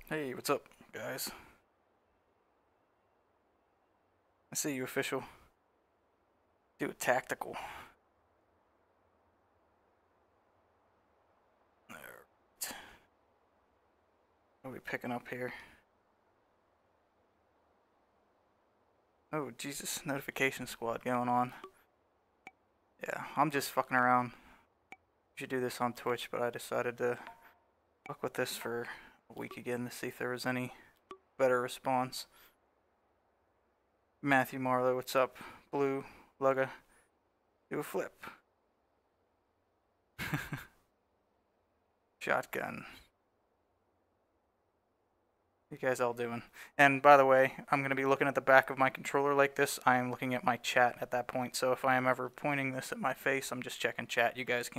Hey, what's up, guys? I see you, official. Do a tactical. Alright. What are we picking up here? Oh, Jesus. Notification squad going on. Yeah, I'm just fucking around. You should do this on Twitch, but I decided to fuck with this for a week again to see if there was any better response. Matthew Marlowe, what's up? Blue, Lugga, do a flip. Shotgun. You guys all doing? And by the way, I'm going to be looking at the back of my controller like this. I am looking at my chat at that point, so if I am ever pointing this at my face, I'm just checking chat. You guys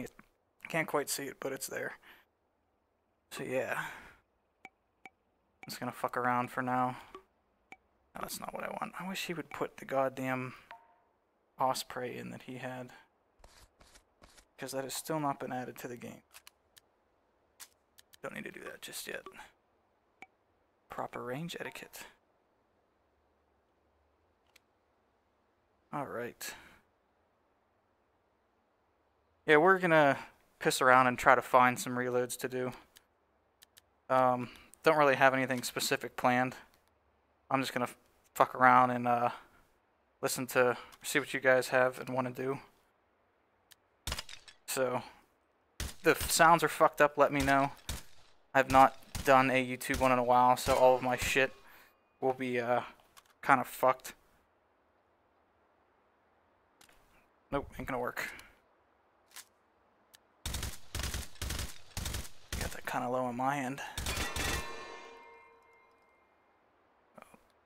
can't quite see it, but it's there. So yeah. I'm just going to fuck around for now. No, that's not what I want. I wish he would put the goddamn osprey in that he had, because that has still not been added to the game. Don't need to do that just yet. Proper range etiquette. Alright. Yeah, we're gonna piss around and try to find some reloads to do. Don't really have anything specific planned. I'm just gonna fuck around and listen to, see what you guys have and want to do. So, if the sounds are fucked up, let me know. I've not done a YouTube one in a while, so all of my shit will be kind of fucked. Nope, ain't gonna work. Got that kind of low on my end.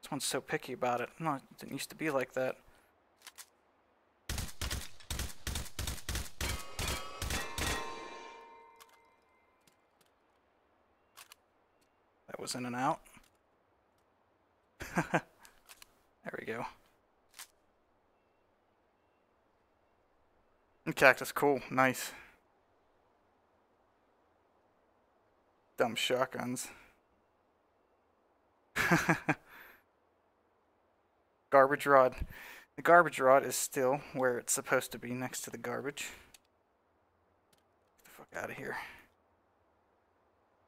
This one's so picky about it. No, it didn't used to be like that. That was in and out. There we go. And cactus, cool, nice. Dumb shotguns. Garbage rod. The garbage rod is still where it's supposed to be, next to the garbage. Get the fuck out of here.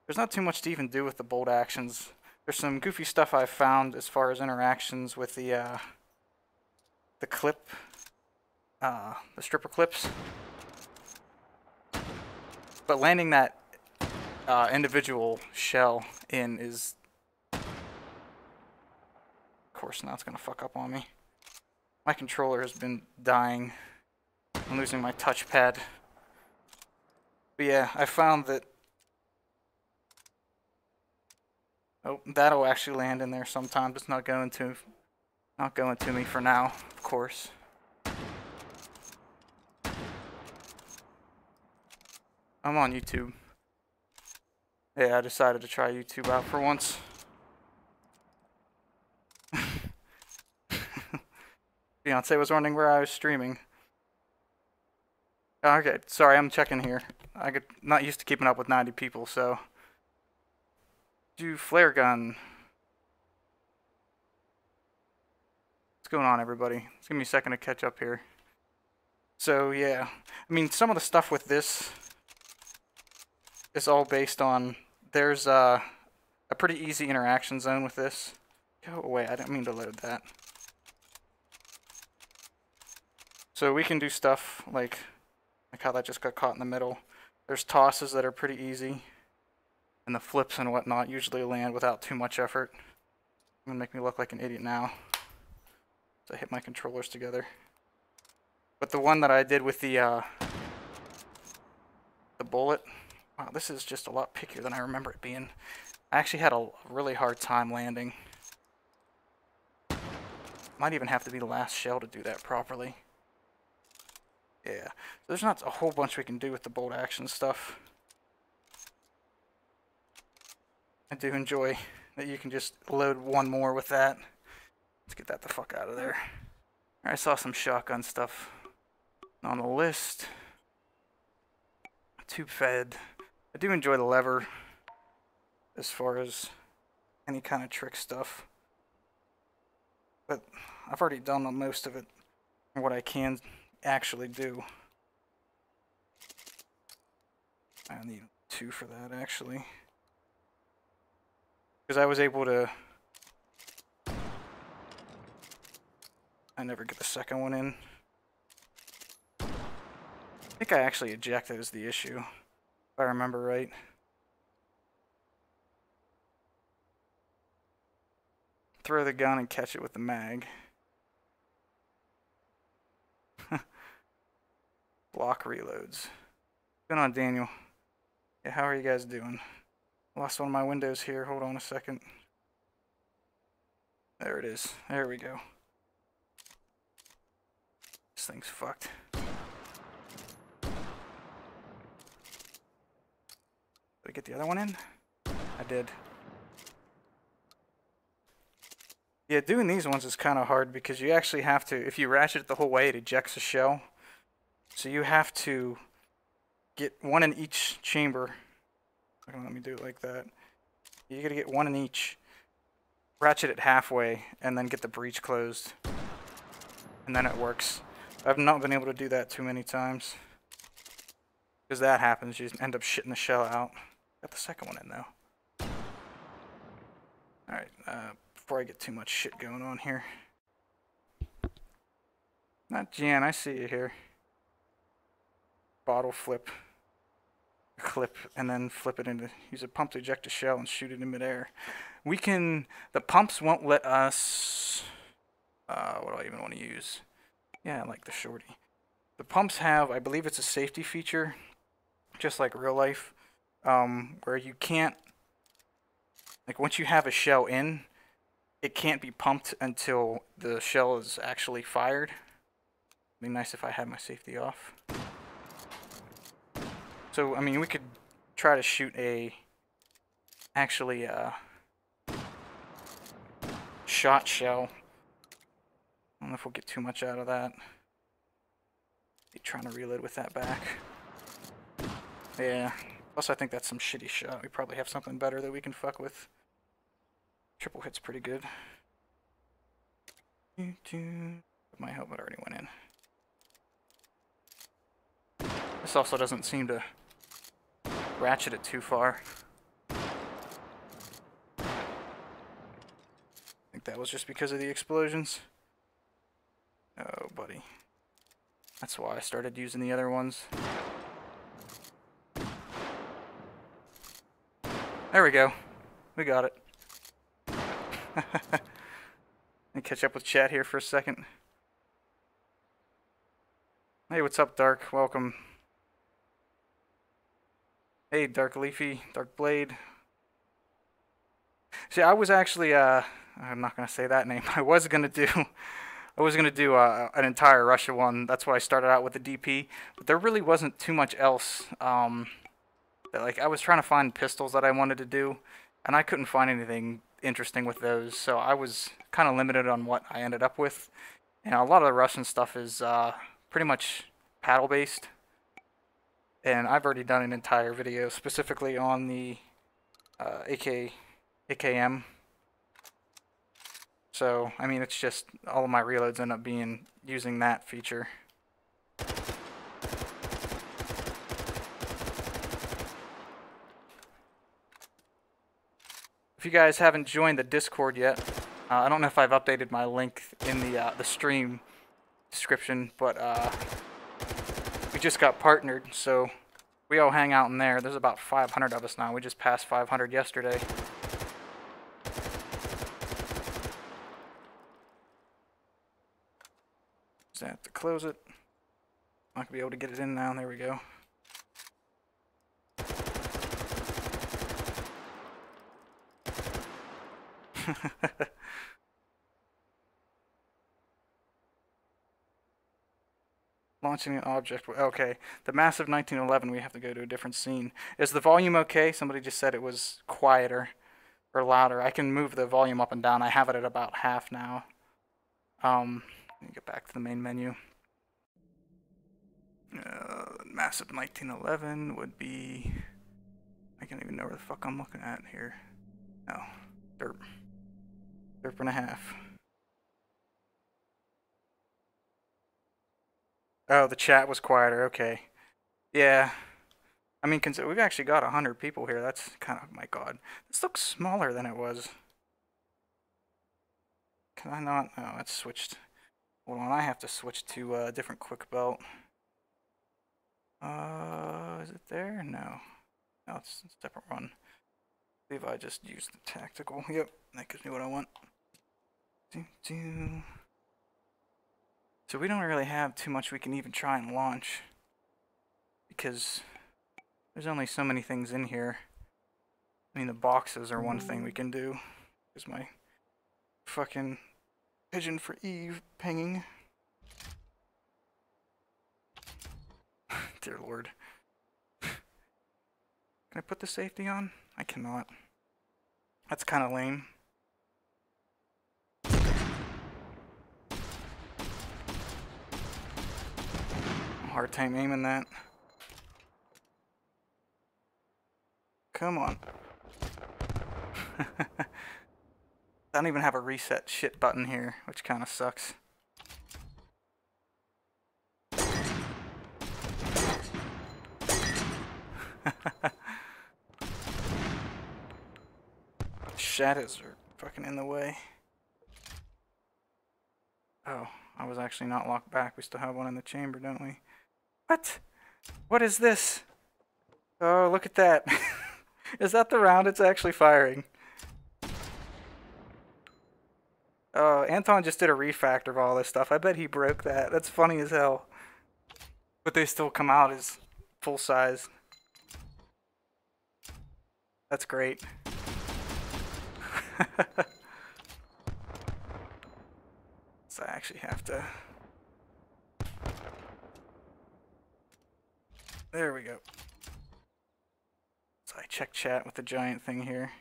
There's not too much to even do with the bolt actions. There's some goofy stuff I've found as far as interactions with the clip, the stripper clips. But landing that individual shell in is, of course, now it's gonna fuck up on me. My controller has been dying. I'm losing my touchpad. But yeah, I found that. Oh, that'll actually land in there sometimes. It's not going to me for now, of course. I'm on YouTube. Yeah, I decided to try YouTube out for once. Beyonce was wondering where I was streaming. Okay, sorry, I'm checking here. I get not used to keeping up with 90 people, so. Do flare gun. What's going on, everybody? Just give me a second to catch up here. So, yeah. I mean, some of the stuff with this is all based on, there's a pretty easy interaction zone with this. Go away, I didn't mean to load that. So we can do stuff like how that just got caught in the middle. There's tosses that are pretty easy. And the flips and whatnot usually land without too much effort. I'm gonna make me look like an idiot now. So I hit my controllers together. But the one that I did with the bullet, wow, this is just a lot pickier than I remember it being. I actually had a really hard time landing. Might even have to be the last shell to do that properly. Yeah, so there's not a whole bunch we can do with the bolt action stuff. I do enjoy that you can just load one more with that. Let's get that the fuck out of there. I saw some shotgun stuff on the list. Tube fed. I do enjoy the lever as far as any kind of trick stuff. But I've already done most of it, what I can actually do. I need 2 for that, actually. Because I was able to... I never get the second one in. I think I actually ejected is the issue, if I remember right. Throw the gun and catch it with the mag. Block reloads. What's going on, Daniel? Yeah, how are you guys doing? Lost one of my windows here. Hold on a second. There it is. There we go. This thing's fucked. Did I get the other one in? I did. Yeah, doing these ones is kind of hard because you actually have to, if you ratchet it the whole way, it ejects a shell. So you have to get 1 in each chamber. Let me do it like that. You gotta get 1 in each. Ratchet it halfway, and then get the breech closed. And then it works. I've not been able to do that too many times. Because that happens, you end up shitting the shell out. Got the second one in, though. Alright, before I get too much shit going on here. Not Jan, I see you here. Bottle flip. Clip, and then flip it into, use a pump to eject a shell and shoot it in midair. We can, the pumps won't let us, what do I even want to use? Yeah, I like the shorty. The pumps have, I believe it's a safety feature, just like real life, where you can't, like once you have a shell in, it can't be pumped until the shell is actually fired. It'd be nice if I had my safety off. So, I mean, we could try to shoot a, actually, shot shell. I don't know if we'll get too much out of that. Be trying to reload with that back. Yeah. Plus, I think that's some shitty shot. We probably have something better that we can fuck with. Triple hit's pretty good. Might help, it already went in. This also doesn't seem to ratchet it too far. I think that was just because of the explosions. Oh, buddy. That's why I started using the other ones. There we go. We got it. Let me catch up with chat here for a second. Hey, what's up, Dark? Welcome. Hey, Dark Leafy, Dark Blade. See, I was actually, I'm not going to say that name. I was going to do an entire Russia one. That's why I started out with the DP. But there really wasn't too much else. Like, I was trying to find pistols that I wanted to do, and I couldn't find anything interesting with those. So I was kind of limited on what I ended up with. And a lot of the Russian stuff is pretty much paddle-based. And I've already done an entire video specifically on the AKM. So, I mean, it's just all of my reloads end up being using that feature. If you guys haven't joined the Discord yet, I don't know if I've updated my link in the stream description, but we just got partnered, so we all hang out in there. There's about 500 of us now. We just passed 500 yesterday. Just have to close it. I'm not gonna be able to get it in now. There we go. Launching an object. Okay, the massive 1911. We have to go to a different scene. Is the volume okay? Somebody just said it was quieter or louder. I can move the volume up and down. I have it at about half now. Let me get back to the main menu. Massive 1911 would be. I can't even know where the fuck I'm looking at here. No. Derp. Derp and a half. Oh, the chat was quieter. Okay. Yeah. I mean, we've actually got 100 people here. That's kind of, my god. This looks smaller than it was. Can I not? Oh, it's switched. Hold on, I have to switch to a different quick belt. Is it there? No. No, it's a separate one. See if I just use the tactical. Yep, that gives me what I want. So we don't really have too much we can even try and launch, because there's only so many things in here. I mean, the boxes are one thing we can do. There's my fucking pigeon for Eve pinging. Dear Lord. Can I put the safety on? I cannot. That's kind of lame. Hard time aiming that. Come on. I don't even have a reset shit button here, which kind of sucks. Shadows are fucking in the way. Oh, I was actually not locked back. We still have one in the chamber, don't we? What? What is this? Oh, look at that. Is that the round it's actually firing? Oh, Anton just did a refactor of all this stuff. I bet he broke that. That's funny as hell. But they still come out as full size. That's great. So I actually have to... There we go. So I check chat with the giant thing here.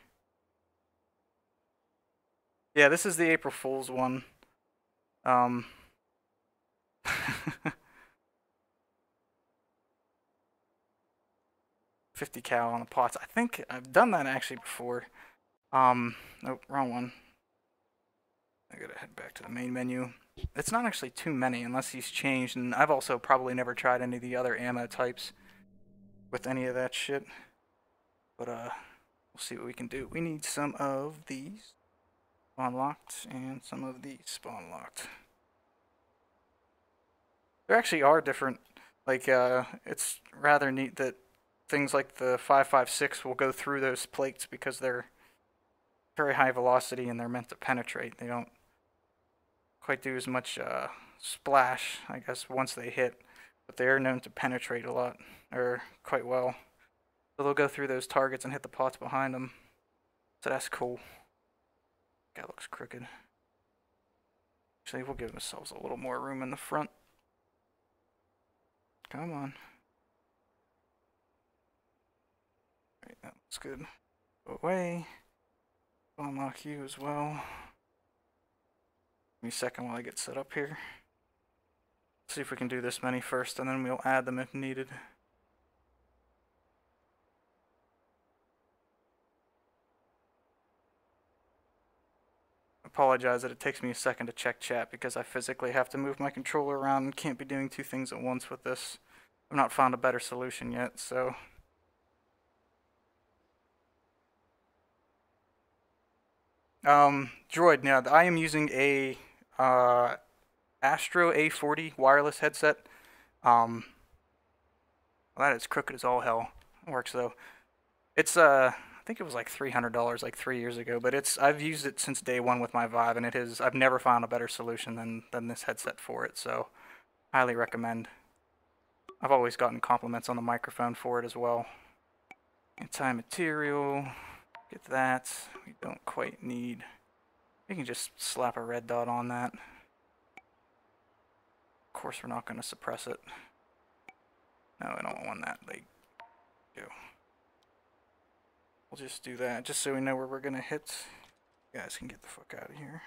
Yeah, this is the April Fool's one. 50 cal on the pots. I think I've done that actually before. Nope, wrong one. I gotta head back to the main menu. It's not actually too many unless he's changed, and I've also probably never tried any of the other ammo types with any of that shit. But we'll see what we can do. We need some of these spawn locked and some of these spawn locked. There actually are different, like it's rather neat that things like the 5.56 will go through those plates because they're very high velocity and they're meant to penetrate. They don't quite do as much splash, I guess, once they hit, but they are known to penetrate a lot, or quite well. So they'll go through those targets and hit the pots behind them. So that's cool. Guy looks crooked. Actually, we'll give ourselves a little more room in the front. Come on. Alright, that looks good. Go away. I'll unlock you as well. Give me a second while I get set up here. See if we can do this many first, and then we'll add them if needed. Apologize that it takes me a second to check chat because I physically have to move my controller around and can't be doing two things at once with this. I've not found a better solution yet, so... Droid, now I am using a Astro A40 wireless headset. Well, that is crooked as all hell. It works though. It's I think it was like $300 like 3 years ago, but I've used it since day one with my Vive, and I've never found a better solution than this headset for it, so highly recommend. I've always gotten compliments on the microphone for it as well. Anti-material, get that. We don't quite need. We can just slap a red dot on that. Of course, we're not going to suppress it. No, I don't want that. Like, go. We'll just do that, just so we know where we're going to hit. You guys can get the fuck out of here.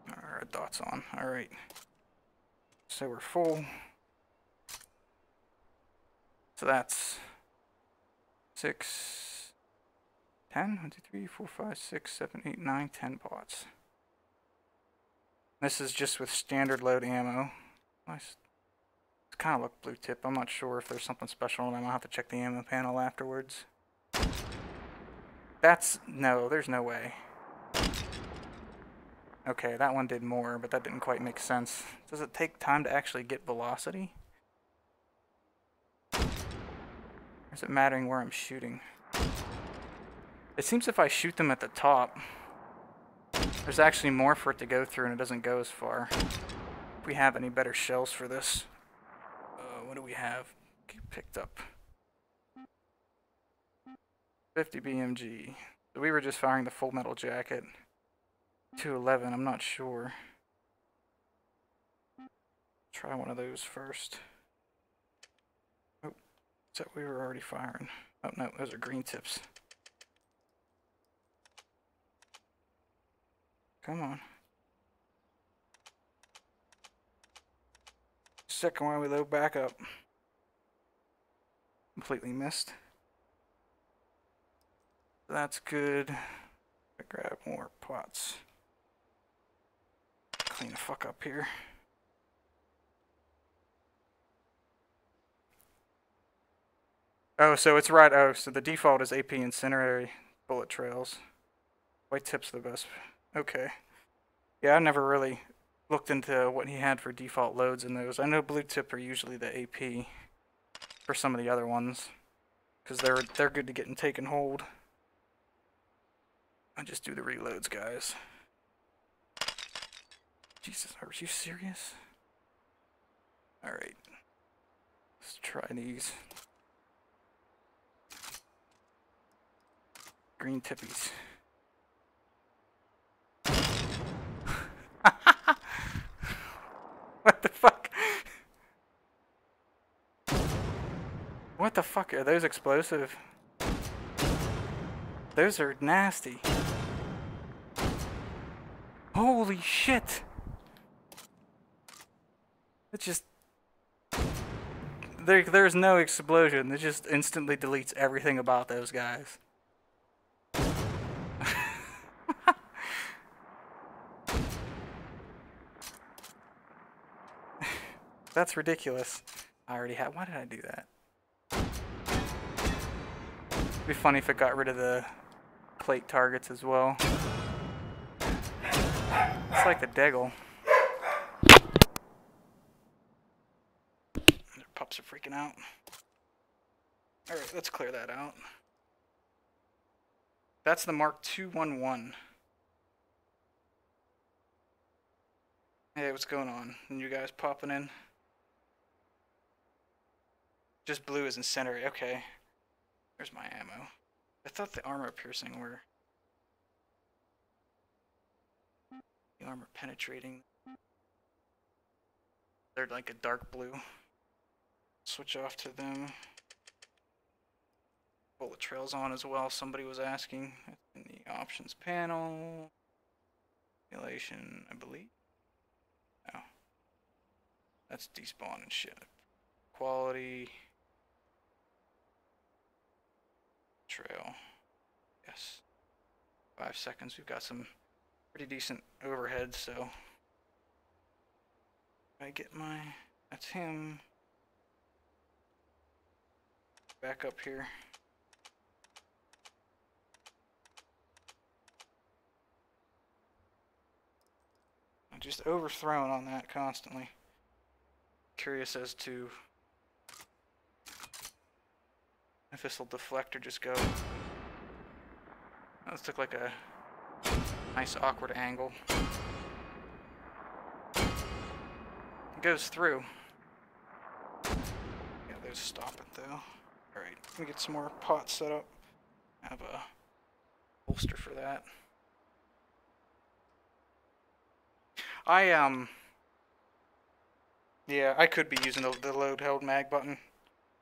Alright, dots on. Alright. So we're full. So that's 6, 10, 1, 2, 3, 4, 5, 6, 7, 8, 9, 10 pots. This is just with standard load ammo. Nice. It's kind of look blue tip. I'm not sure if there's something special on them. I'll have to check the ammo panel afterwards. No, there's no way. Okay, that one did more, but that didn't quite make sense. Does it take time to actually get velocity? Or is it mattering where I'm shooting? It seems if I shoot them at the top, there's actually more for it to go through and it doesn't go as far. If we have any better shells for this. What do we have picked up? 50 BMG. So we were just firing the Full Metal Jacket. 211, I'm not sure. Try one of those first. Oh, is that we were already firing? Oh no, those are green tips. Come on. Second one we load back up. Completely missed. That's good. I grab more pots. Clean the fuck up here. Oh, so it's right. Oh, so the default is AP Incendiary bullet trails. White tip's the best. Okay. Yeah, I never really looked into what he had for default loads in those. I know blue tip are usually the AP for some of the other ones, because they're good to get and take and hold. I just do the reloads, guys. Jesus, are you serious? Alright. Let's try these. Green tippies. What the fuck? What the fuck? Are those explosive? Those are nasty. Holy shit! It just... There's no explosion. It just instantly deletes everything about those guys. That's ridiculous. I already have... Why did I do that? It'd be funny if it got rid of the plate targets as well. It's like the Deggle. Their pups are freaking out. Alright, let's clear that out. That's the Mark 211. Hey, what's going on? And you guys popping in? Just blue is incendiary. Okay. There's my ammo. I thought the armor piercing were... The armor penetrating. They're like a dark blue. Switch off to them. Bullet trails on as well, somebody was asking. In the options panel. Simulation, I believe. No. That's despawn and shit. Quality. Trail. Yes. 5 seconds. We've got some pretty decent overhead, so. I get my. That's him. Back up here. I'm just overthrown on that constantly. Curious as to if this will deflect or just go. Let's look like a nice awkward angle. It goes through. Yeah, those stop it though. Alright, let me get some more pots set up. I have a holster for that. Yeah, I could be using the load held mag button.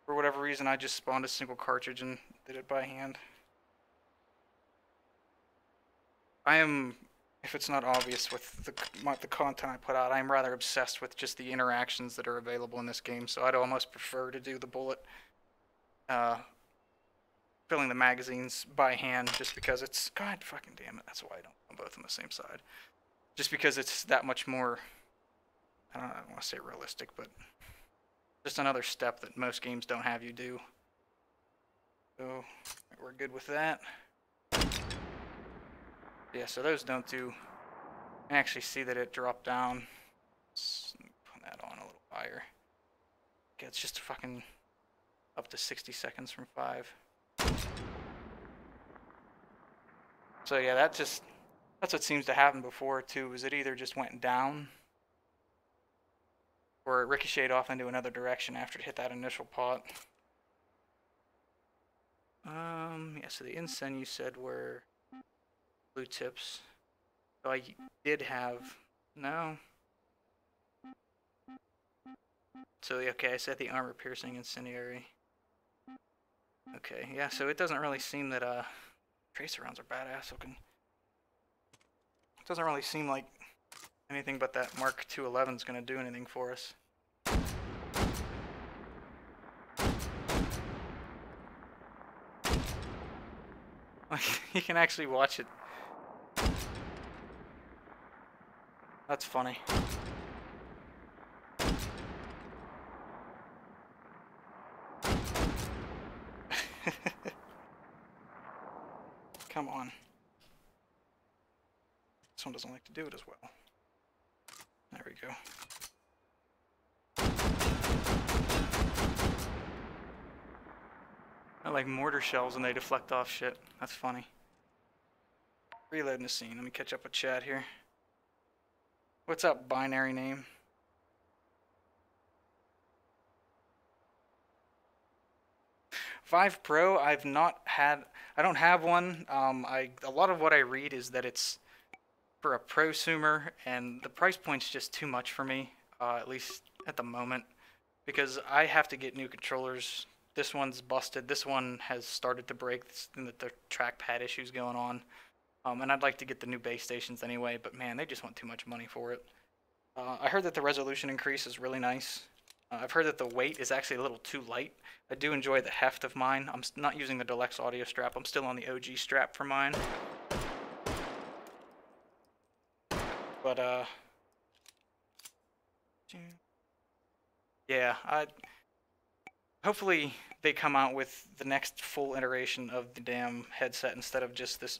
For whatever reason, I just spawned a single cartridge and did it by hand. I am, if it's not obvious with the content I put out, I am rather obsessed with just the interactions that are available in this game, so I'd almost prefer to do the bullet filling the magazines by hand just because it's, god fucking damn it, that's why I don't put both on the same side. Just because it's that much more, I don't want to say realistic, but just another step that most games don't have you do. So we're good with that. Yeah, so those don't do. I can actually see that it dropped down. Let's put that on a little higher. Okay, it's just fucking up to 60 seconds from 5. So yeah, that's what seems to happen before too, is it either just went down or it ricocheted off into another direction after it hit that initial pot. Yeah, so the insen you said were blue tips. So I did have, no. So okay, I said the armor piercing incendiary. Okay, yeah, so it doesn't really seem that tracer rounds are badass looking. It doesn't really seem like anything but that Mark 211 is gonna do anything for us. Like, you can actually watch it. That's funny. Come on. This one doesn't like to do it as well. There we go. I like mortar shells and they deflect off shit. That's funny. Reloading the scene. Let me catch up with chat here. What's up, binary name? Vive Pro, I've not had. I don't have one. A lot of what I read is that it's for a prosumer, and the price point's just too much for me, at least at the moment, because I have to get new controllers. This one's busted. This one has started to break, and the trackpad issues going on. And I'd like to get the new base stations anyway, but man, they just want too much money for it. I heard that the resolution increase is really nice. I've heard that the weight is actually a little too light. I do enjoy the heft of mine. I'm not using the Deluxe audio strap. I'm still on the OG strap for mine. But, yeah, hopefully they come out with the next full iteration of the damn headset instead of just this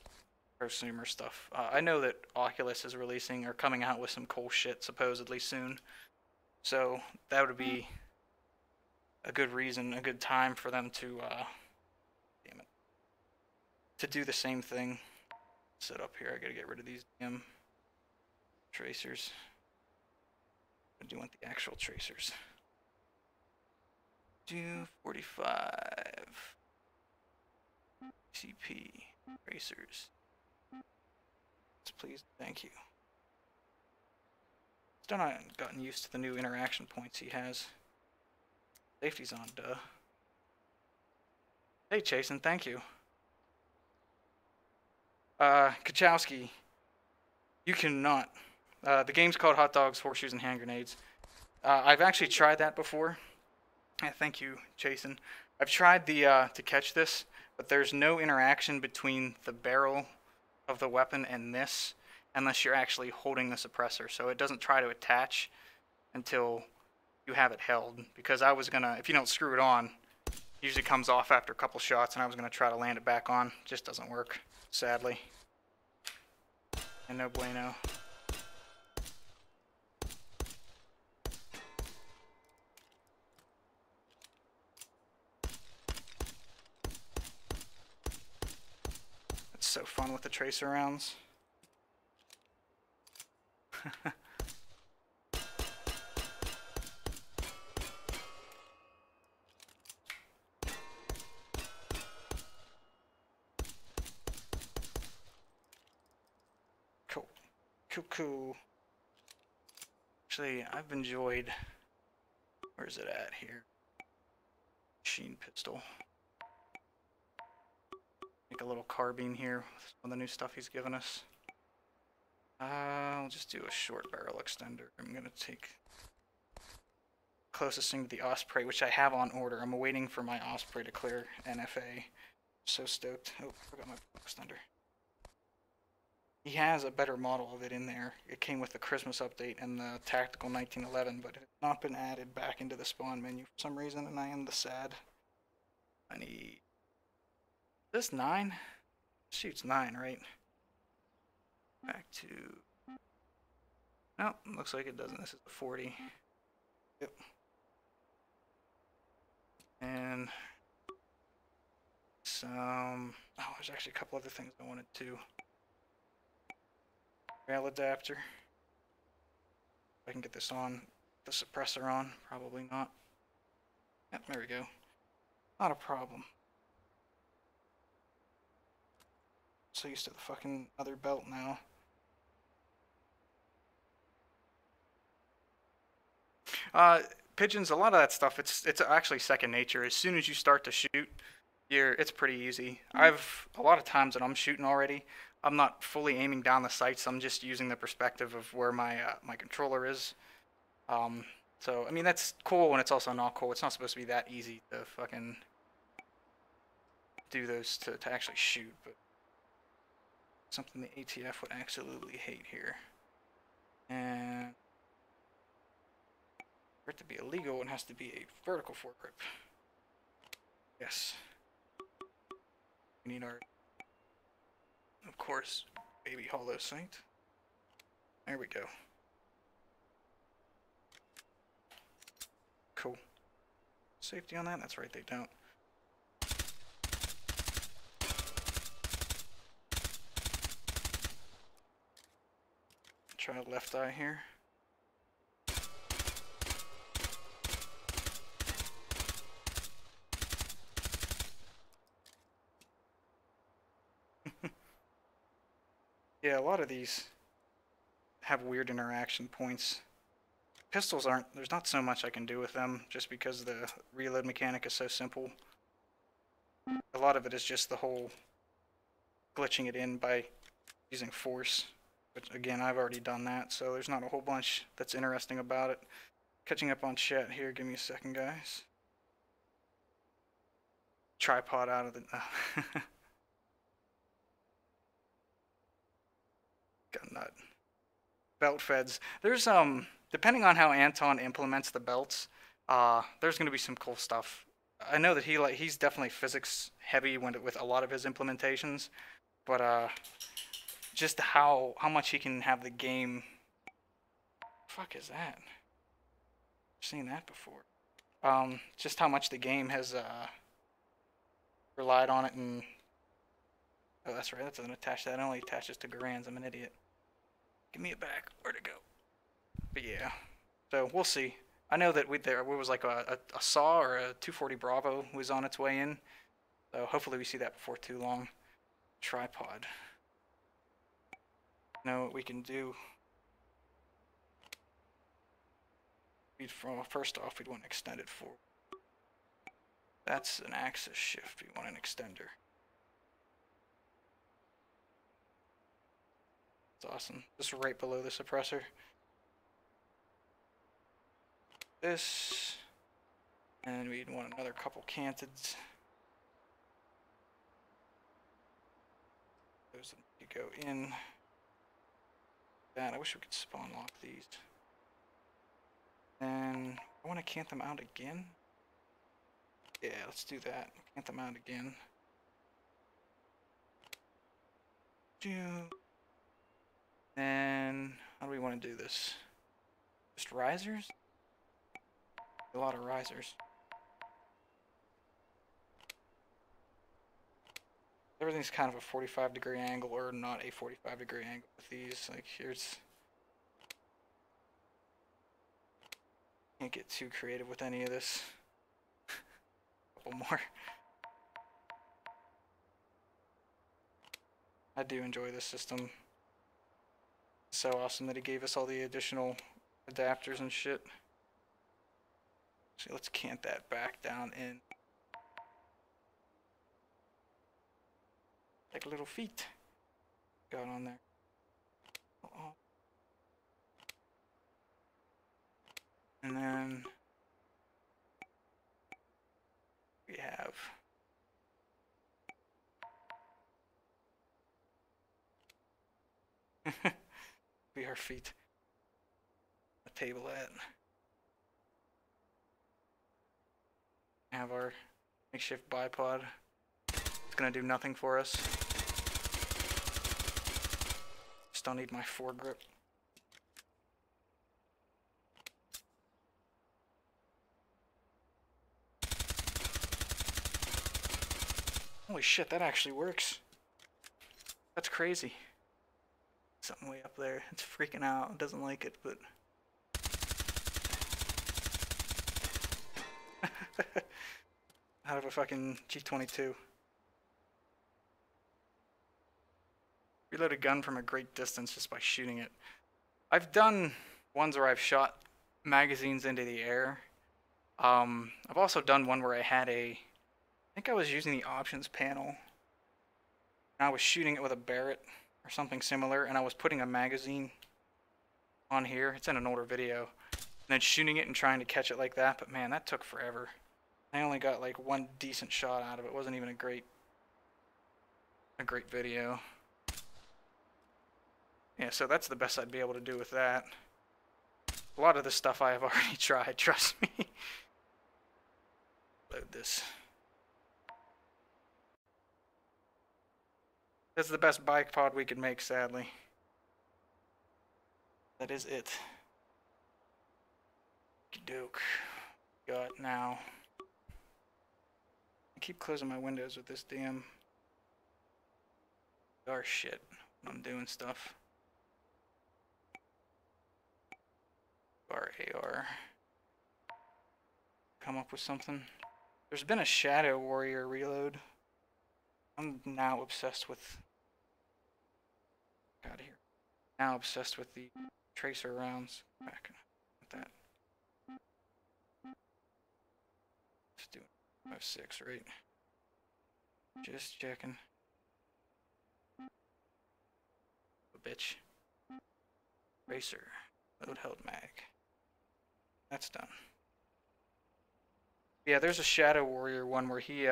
prosumer stuff. I know that Oculus is releasing or coming out with some cool shit supposedly soon. So that would be a good reason, a good time for them to, damn it, to do the same thing. Set up here, I gotta get rid of these damn tracers. I do want the actual tracers. 245 CP tracers. Please, thank you. Still not gotten used to the new interaction points he has. Safety's on, duh. Hey, Chasen, thank you. Kachowski, you cannot. The game's called Hot Dogs, Horseshoes, and Hand Grenades. I've actually tried that before. Thank you, Chasen. I've tried the to catch this, but there's no interaction between the barrel of the weapon and this unless you're actually holding the suppressor. So it doesn't try to attach until you have it held. Because I was gonna, if you don't screw it on, it usually comes off after a couple shots, and I was gonna try to land it back on. It just doesn't work, sadly. And no bueno. It's so fun with the tracer rounds. Cool. Cool. Actually, I've enjoyed. Where's it at here? Machine pistol. Make a little carbine here with some of the new stuff he's given us. I'll just do a short barrel extender. I'm gonna take closest thing to the Osprey, which I have on order. I'm waiting for my Osprey to clear NFA. So stoked. Oh, I forgot my extender. He has a better model of it in there. It came with the Christmas update and the Tactical 1911, but it has not been added back into the spawn menu for some reason, and I am the sad. I need... Is this 9? Shoots 9, right? Back to... No, looks like it doesn't. This is a 40. Yep. And some... Oh, there's actually a couple other things I wanted to... Rail adapter. If I can get this on. The suppressor on. Probably not. Yep, there we go. Not a problem. So used to the fucking other belt now. Pigeons, a lot of that stuff, it's actually second nature. As soon as you start to shoot, it's pretty easy. A lot of times that I'm shooting already, I'm not fully aiming down the sights. I'm just using the perspective of where my my controller is. So I mean that's cool, and it's also not cool. It's not supposed to be that easy to fucking do those to actually shoot, but something the ATF would absolutely hate here. And for it to be illegal, it has to be a vertical foregrip. Yes. We need our, of course, baby hollow sight. There we go. Cool. Safety on that? That's right, they don't. Try left eye here. Yeah, a lot of these have weird interaction points. Pistols aren't, there's not so much I can do with them just because the reload mechanic is so simple. A lot of it is just the whole glitching it in by using force. Which, again, I've already done that, so there's not a whole bunch that's interesting about it. Catching up on chat here, give me a second, guys. Tripod out of the... Got nut. Belt feds. There's, depending on how Anton implements the belts, there's going to be some cool stuff. I know that he's definitely physics heavy with a lot of his implementations, but, just how much he can have the game. Fuck is that? I've seen that before. Just how much the game has relied on it, and oh, that's right. That doesn't attach. That only attaches to Garand's. I'm an idiot. Give me it back. Where'd it go? But yeah. So we'll see. I know that there was like a SAW or a 240 Bravo was on its way in. So hopefully we see that before too long. Tripod. Know what we can do. First off, we'd want to extend it forward. That's an axis shift. We want an extender. That's awesome. Just right below the suppressor. This. And we'd want another couple canteds. Those that go in. That. I wish we could spawn lock these. And I want to cant them out again. Yeah, let's do that. Cant them out again. And how do we want to do this? Just risers? A lot of risers. Everything's kind of a 45-degree angle, or not a 45-degree angle with these. Like, here's... Can't get too creative with any of this. A couple more. I do enjoy this system. It's so awesome that he gave us all the additional adapters and shit. So let's cant that back down in. Like little feet. Got on there. And then our feet. The table at. Have our makeshift bipod. It's gonna do nothing for us. Still need my foregrip. Holy shit, that actually works. That's crazy. Something way up there. It's freaking out. It doesn't like it, but... out of a fucking G22. Reload a gun from a great distance just by shooting it. I've done ones where I've shot magazines into the air. I've also done one where I had I think I was using the options panel. And I was shooting it with a Barrett or something similar, and I was putting a magazine on here. It's in an older video. And then shooting it and trying to catch it like that, but man, that took forever. I only got like one decent shot out of it. It wasn't even a great video. Yeah, so that's the best I'd be able to do with that. A lot of this stuff I have already tried, trust me. Load this. That's the best bike pod we could make, sadly. That is it. Doke. Got now. I keep closing my windows with this damn shit when I'm doing stuff. AR. Come up with something. There's been a Shadow Warrior reload. I'm now obsessed with... Out of here. Now obsessed with the tracer rounds. Back at that. Just doing 5.6, right? Just checking. A bitch. Racer. Load held mag. That's done. Yeah, there's a Shadow Warrior one where he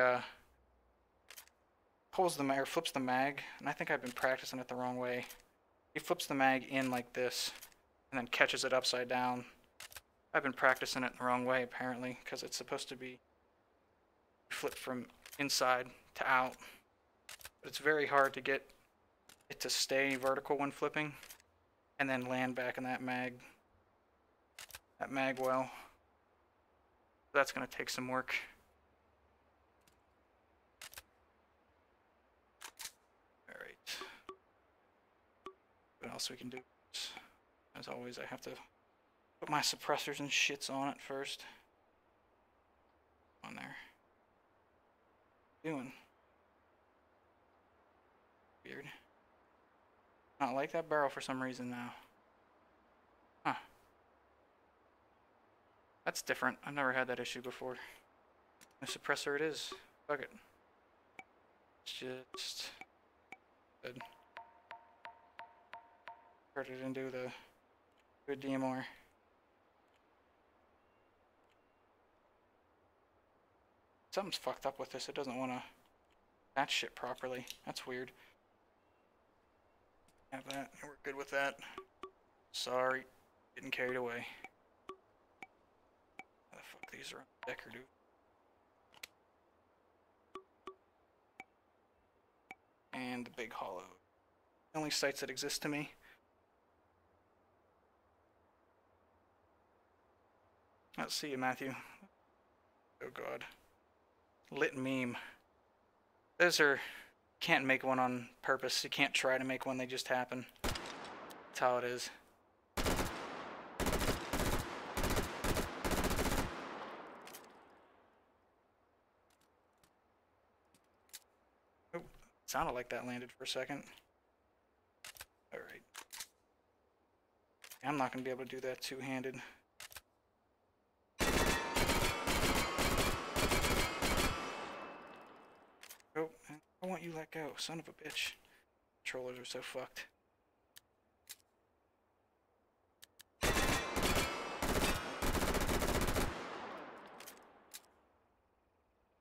pulls the mag, or flips the mag, and I think I've been practicing it the wrong way. He flips the mag in like this, and then catches it upside down. I've been practicing it the wrong way, apparently, because it's supposed to be flipped from inside to out. But it's very hard to get it to stay vertical when flipping, and then land back in that mag well. That's going to take some work. Alright. What else we can do? As always, I have to put my suppressors and shits on it first. On there. Doing. Weird. Not like that barrel for some reason now. Huh. That's different. I've never had that issue before. No suppressor it is. Fuck it. It's just good. Turn it into the good DMR. Something's fucked up with this. It doesn't want to match shit properly. That's weird. Have that. We're good with that. Sorry. Getting carried away. How the fuck these are on the decker, dude? And the big hollow. The only sights that exist to me. Let's see you, Matthew. Oh god. Lit meme. Those are... Can't make one on purpose. You can't try to make one, they just happen. That's how it is. Oh, sounded like that landed for a second. Alright. I'm not going to be able to do that two-handed. Oh, I want you let go, son of a bitch. Controllers are so fucked. Is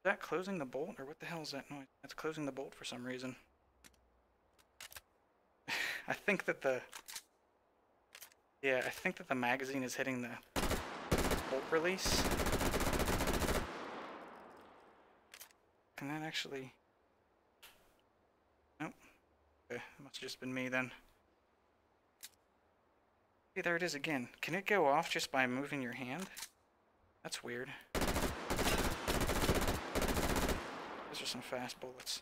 that closing the bolt, or what the hell is that noise? That's closing the bolt for some reason. I think that the Yeah, I think that the magazine is hitting the bolt release. Can that actually... Nope. Okay, that must have just been me then. Hey, there it is again. Can it go off just by moving your hand? That's weird. Those are some fast bullets.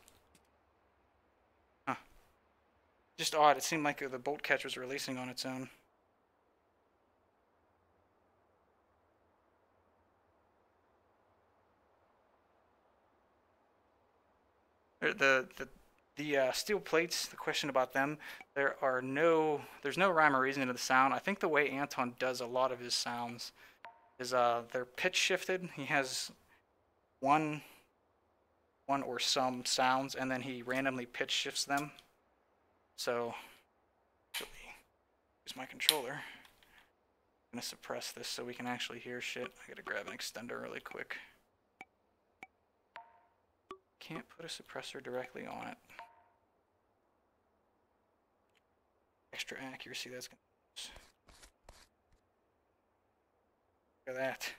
Huh. Just odd. It seemed like the bolt catch was releasing on its own. The steel plates, the question about them, there's no rhyme or reason to the sound. I think the way Anton does a lot of his sounds is they're pitch shifted. He has one or some sounds, and then he randomly pitch shifts them. So, use my controller. I'm gonna suppress this so we can actually hear shit. I gotta grab an extender really quick. Can't put a suppressor directly on it. Extra accuracy, that's gonna use. Look at that.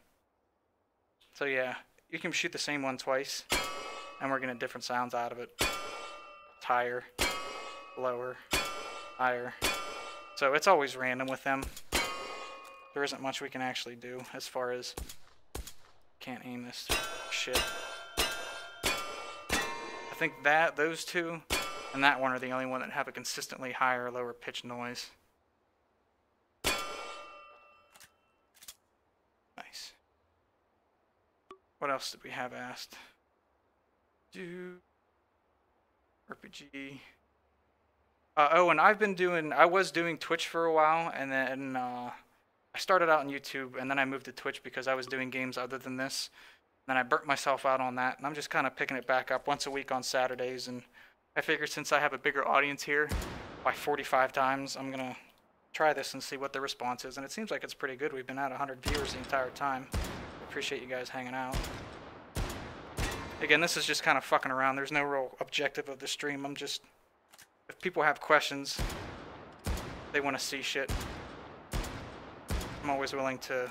So yeah, you can shoot the same one twice, and we're getting different sounds out of it. Higher, lower, higher. So it's always random with them. There isn't much we can actually do as far as... Can't aim this shit. I think that, those two, and that one are the only one that have a consistently higher or lower pitch noise. Nice. What else did we have asked? RPG. Oh, and I was doing Twitch for a while, and then I started out on YouTube, and then I moved to Twitch because I was doing games other than this. Then I burnt myself out on that, and I'm just kind of picking it back up once a week on Saturdays, and I figured since I have a bigger audience here, by 45 times, I'm going to try this and see what the response is, and it seems like it's pretty good. We've been at 100 viewers the entire time. I appreciate you guys hanging out. Again, this is just kind of fucking around. There's no real objective of the stream. I'm just... If people have questions, they want to see shit, I'm always willing to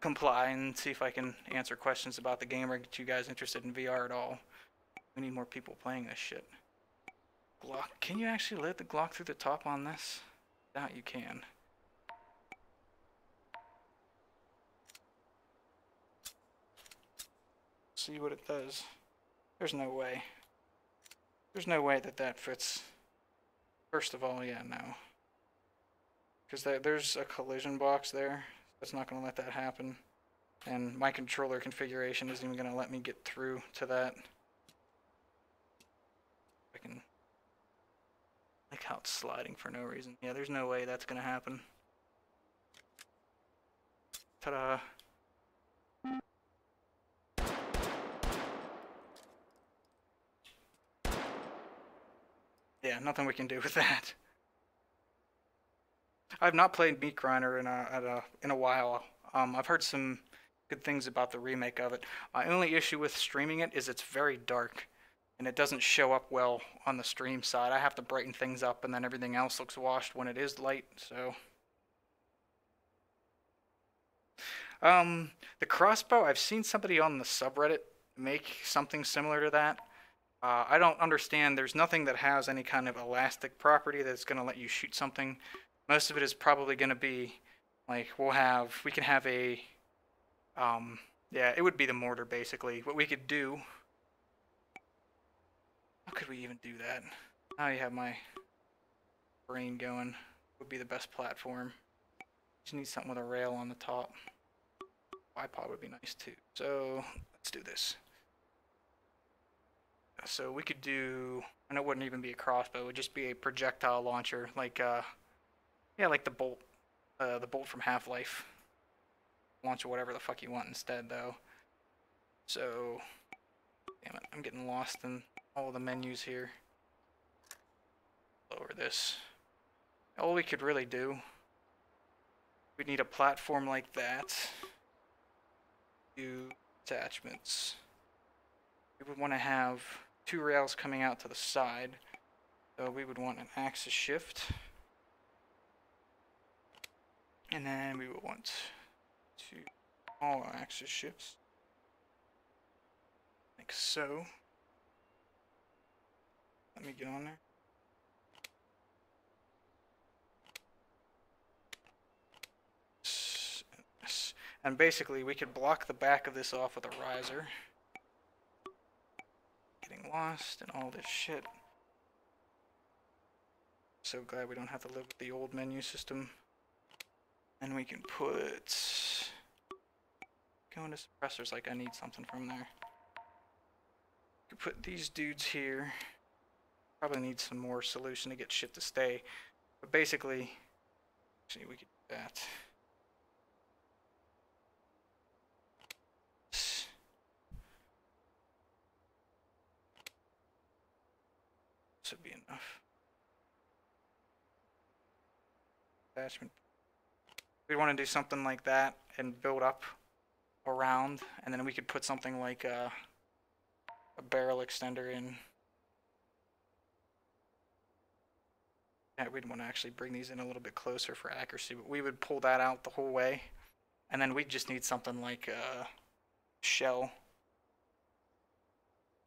comply and see if I can answer questions about the game or get you guys interested in VR at all. We need more people playing this shit. Glock. Can you actually let the Glock through the top on this? I doubt you can. See what it does. There's no way. There's no way that that fits. First of all, yeah, no. Because there's a collision box there. That's not going to let that happen. And my controller configuration isn't even going to let me get through to that. I can... Like how it's sliding for no reason. Yeah, there's no way that's going to happen. Ta-da. Yeah, nothing we can do with that. I've not played Meat Grinder in a while. I've heard some good things about the remake of it. My only issue with streaming it is it's very dark, and it doesn't show up well on the stream side. I have to brighten things up, and then everything else looks washed when it is light, so... The crossbow, I've seen somebody on the subreddit make something similar to that. I don't understand. There's nothing that has any kind of elastic property that's going to let you shoot something. Most of it is probably going to be, like, we can have a, yeah, it would be the mortar, basically. What we could do, how could we even do that? Now you have my brain going. Would be the best platform. Just need something with a rail on the top. Bipod would be nice, too. So, let's do this. So we could do, and it wouldn't even be a crossbow, it would just be a projectile launcher, like, yeah, like the bolt from Half-Life. Launch whatever the fuck you want instead, though. So, damn it, I'm getting lost in all the menus here. Lower this. All we could really do, we'd need a platform like that. Do attachments. We would want to have 2 rails coming out to the side. So we would want an axis shift. And then we would want to all axis shifts. Like so. Let me get on there. And basically we could block the back of this off with a riser. Getting lost and all this shit. So glad we don't have to live with the old menu system. And we can put... Go into suppressors like I need something from there. We can put these dudes here. Probably need some more solution to get shit to stay. But basically... Actually, we could do that. This would be enough. Attachment. We want to do something like that and build up around, and then we could put something like a barrel extender in. Yeah, we'd want to actually bring these in a little bit closer for accuracy, but we would pull that out the whole way, and then we just need something like a shell.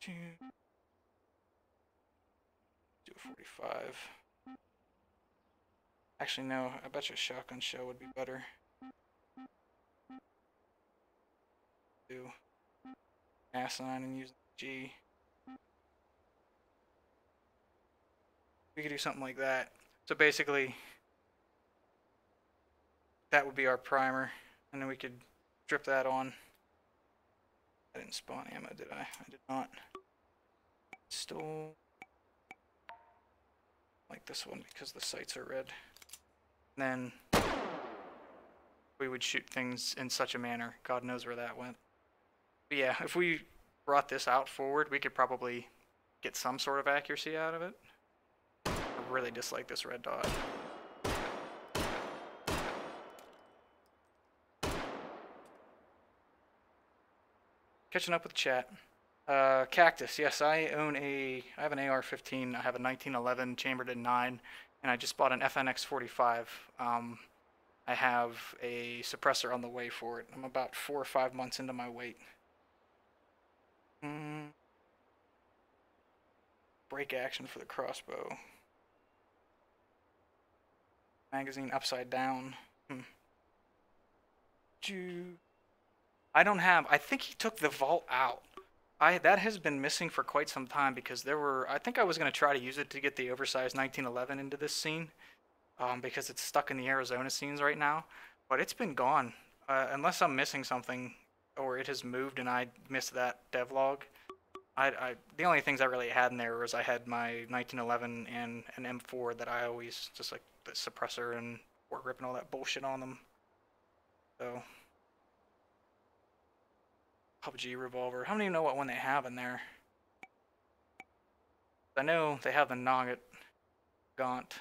Do a 45. Actually, no, I bet you a shotgun shell would be better. Do asinine and use G. We could do something like that. So basically, that would be our primer, and then we could drip that on. I didn't spawn ammo, did I? I did not. Stole like this one because the sights are red. And then we would shoot things in such a manner. God knows where that went. But yeah, if we brought this out forward, we could probably get some sort of accuracy out of it. I really dislike this red dot. Catching up with chat. Cactus, yes, I have an AR-15, I have a 1911 chambered in 9, and I just bought an FNX-45. I have a suppressor on the way for it. I'm about 4 or 5 months into my wait. Break action for the crossbow. Magazine upside down. I think he took the vault out. That has been missing for quite some time because I think I was going to try to use it to get the oversized 1911 into this scene. Because it's stuck in the Arizona scenes right now. But it's been gone. Unless I'm missing something or it has moved and I missed that devlog. The only things I really had in there was I had my 1911 and an M4 that I always just like the suppressor and port rip and all that bullshit on them. So PUBG revolver. How many know what one they have in there? I know they have the Nugget Gaunt.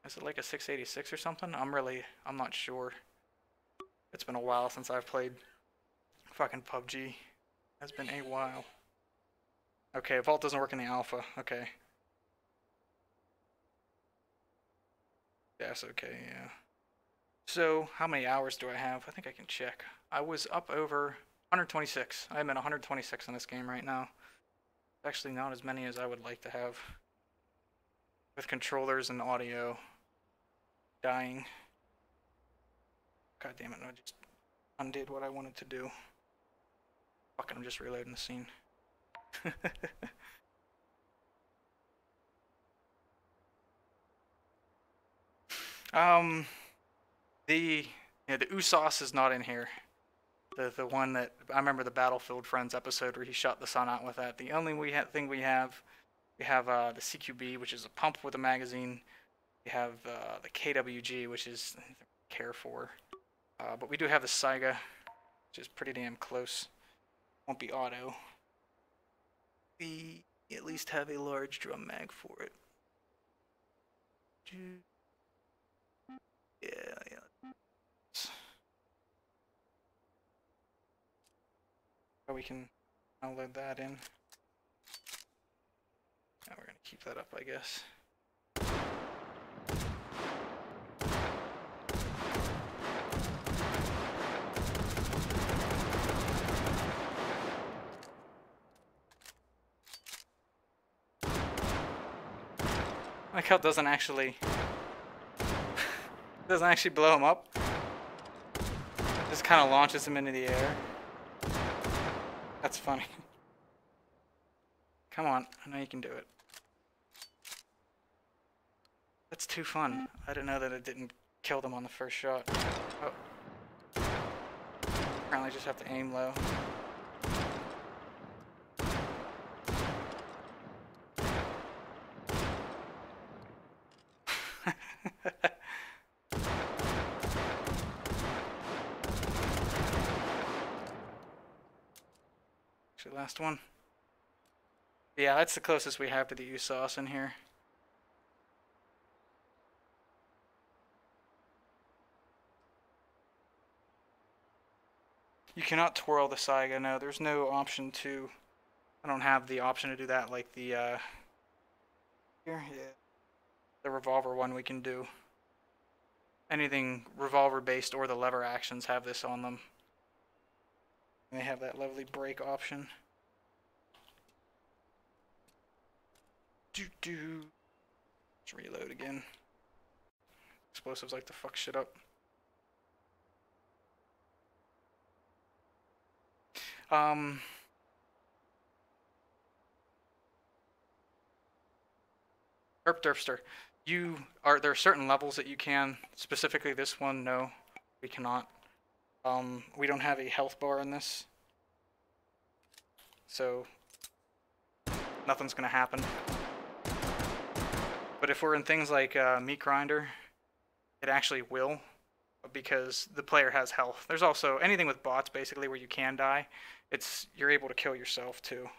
Is it like a 686 or something? I'm not sure. It's been a while since I've played fucking PUBG. It's been a while. Okay, Vault doesn't work in the alpha. Okay. That's okay, yeah. So, how many hours do I have? I think I can check. I was up over 126. I'm at 126 in this game right now. Actually, not as many as I would like to have. With controllers and audio dying. God damn it, I just undid what I wanted to do. Fuck it, I'm just reloading the scene. The USOS is not in here. The one that I remember the Battlefield Friends episode where he shot the sun out with that. The only thing we have the CQB, which is a pump with a magazine. We have the KWG, which is care for, but we do have the Saiga, which is pretty damn close. Won't be auto. We at least have a large drum mag for it. Yeah. We can download that in. Now we're gonna keep that up, I guess. Like how it doesn't actually blow him up. Just kind of launches him into the air. That's funny. Come on, I know you can do it. That's too fun. I didn't know that it didn't kill them on the first shot. Oh. Apparently just have to aim low. Actually, last one. Yeah, that's the closest we have to the USAS in here. You cannot twirl the Saiga, no, there's no option to... I don't have the option to do that like the, here, yeah. The revolver one we can do. Anything revolver based or the lever actions have this on them. They have that lovely brake option. Let's reload again. Explosives like to fuck shit up. Herp Derpster, there are certain levels that you can, specifically this one, no, we cannot. We don't have a health bar in this, so nothing's gonna happen. But if we're in things like Meat Grinder, it actually will, because the player has health. There's also anything with bots, basically, where you can die, you're able to kill yourself too.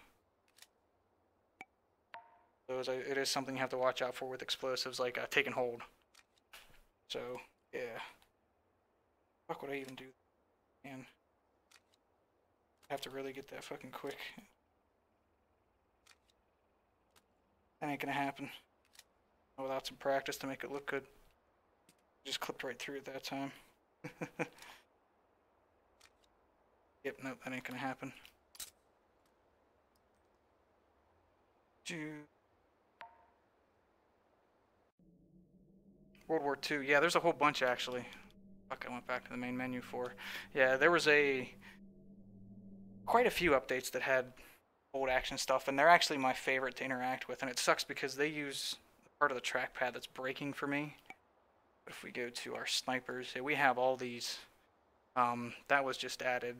So it is something you have to watch out for with explosives, like taking hold. So, yeah. Fuck would I even do? Man. I have to really get that fucking quick. That ain't gonna happen. Without some practice to make it look good. Just clipped right through at that time. Yep, nope, that ain't gonna happen. World War II. Yeah, there's a whole bunch actually. Fuck, I went back to the main menu for. Yeah, there was quite a few updates that had old action stuff, and they're actually my favorite to interact with, and it sucks because they use part of the trackpad that's breaking for me. But if we go to our snipers, yeah, we have all these. That was just added.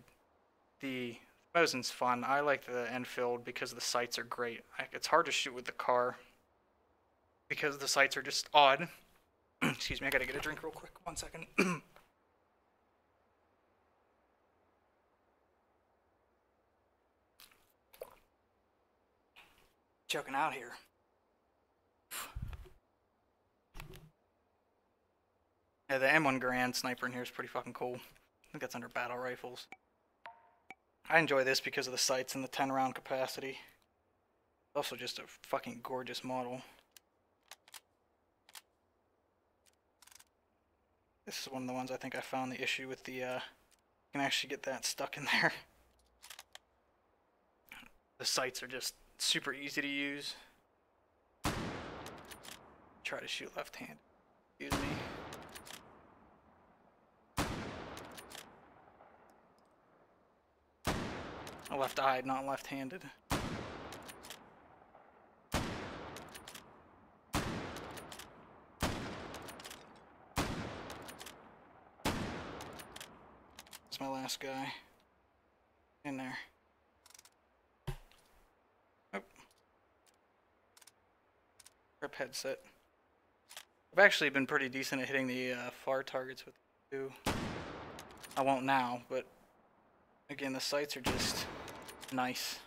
The Mosin's fun. I like the Enfield because the sights are great. It's hard to shoot with the car because the sights are just odd. Excuse me, I gotta get a drink real quick. 1 second. Choking out here. Yeah, the M1 Garand sniper in here is pretty fucking cool. I think that's under battle rifles. I enjoy this because of the sights and the 10-round capacity. Also just a fucking gorgeous model. This is one of the ones I think I found the issue with the, you can actually get that stuck in there. The sights are just super easy to use. Try to shoot left-handed. Excuse me. A left-eyed, not left-handed. That's my last guy. In there. Oh. Grip headset. I've actually been pretty decent at hitting the far targets with the two. I won't now, but again, the sights are just nice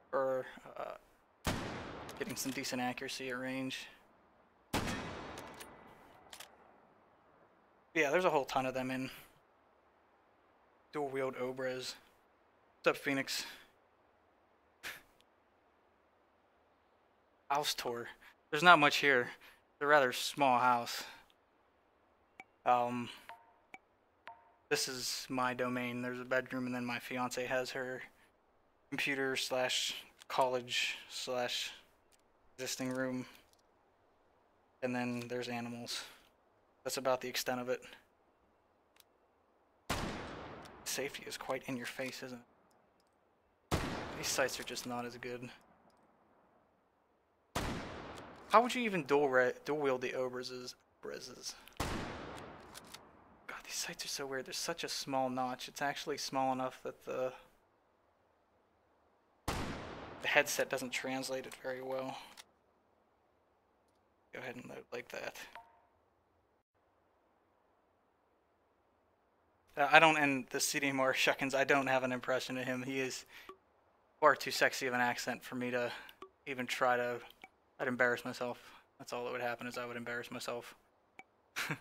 for getting some decent accuracy at range. Yeah, there's a whole ton of them in dual wield Obras. What's up, Phoenix? House tour. There's not much here. It's a rather small house. This is my domain. There's a bedroom, and then my fiance has her computer slash college slash existing room. And then there's animals. That's about the extent of it. Safety is quite in your face, isn't it? These sites are just not as good. How would you even dual wield the Obrises? God, these sites are so weird. There's such a small notch. It's actually small enough that the headset doesn't translate it very well. Go ahead and load like that. I don't, and the CDMR Shuckins, I don't have an impression of him. He is far too sexy of an accent for me to even try to. I'd embarrass myself. That's all that would happen, is I would embarrass myself. What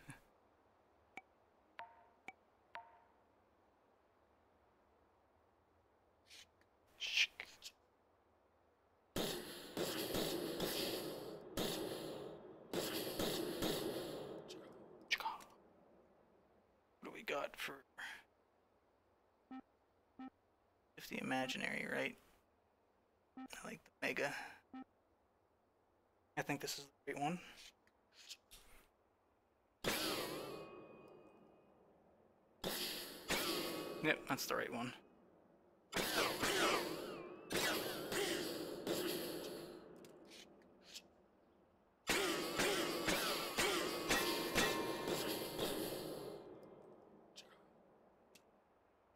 do we got for 50 imaginary, right? I like the mega. I think this is the right one. Yep, that's the right one.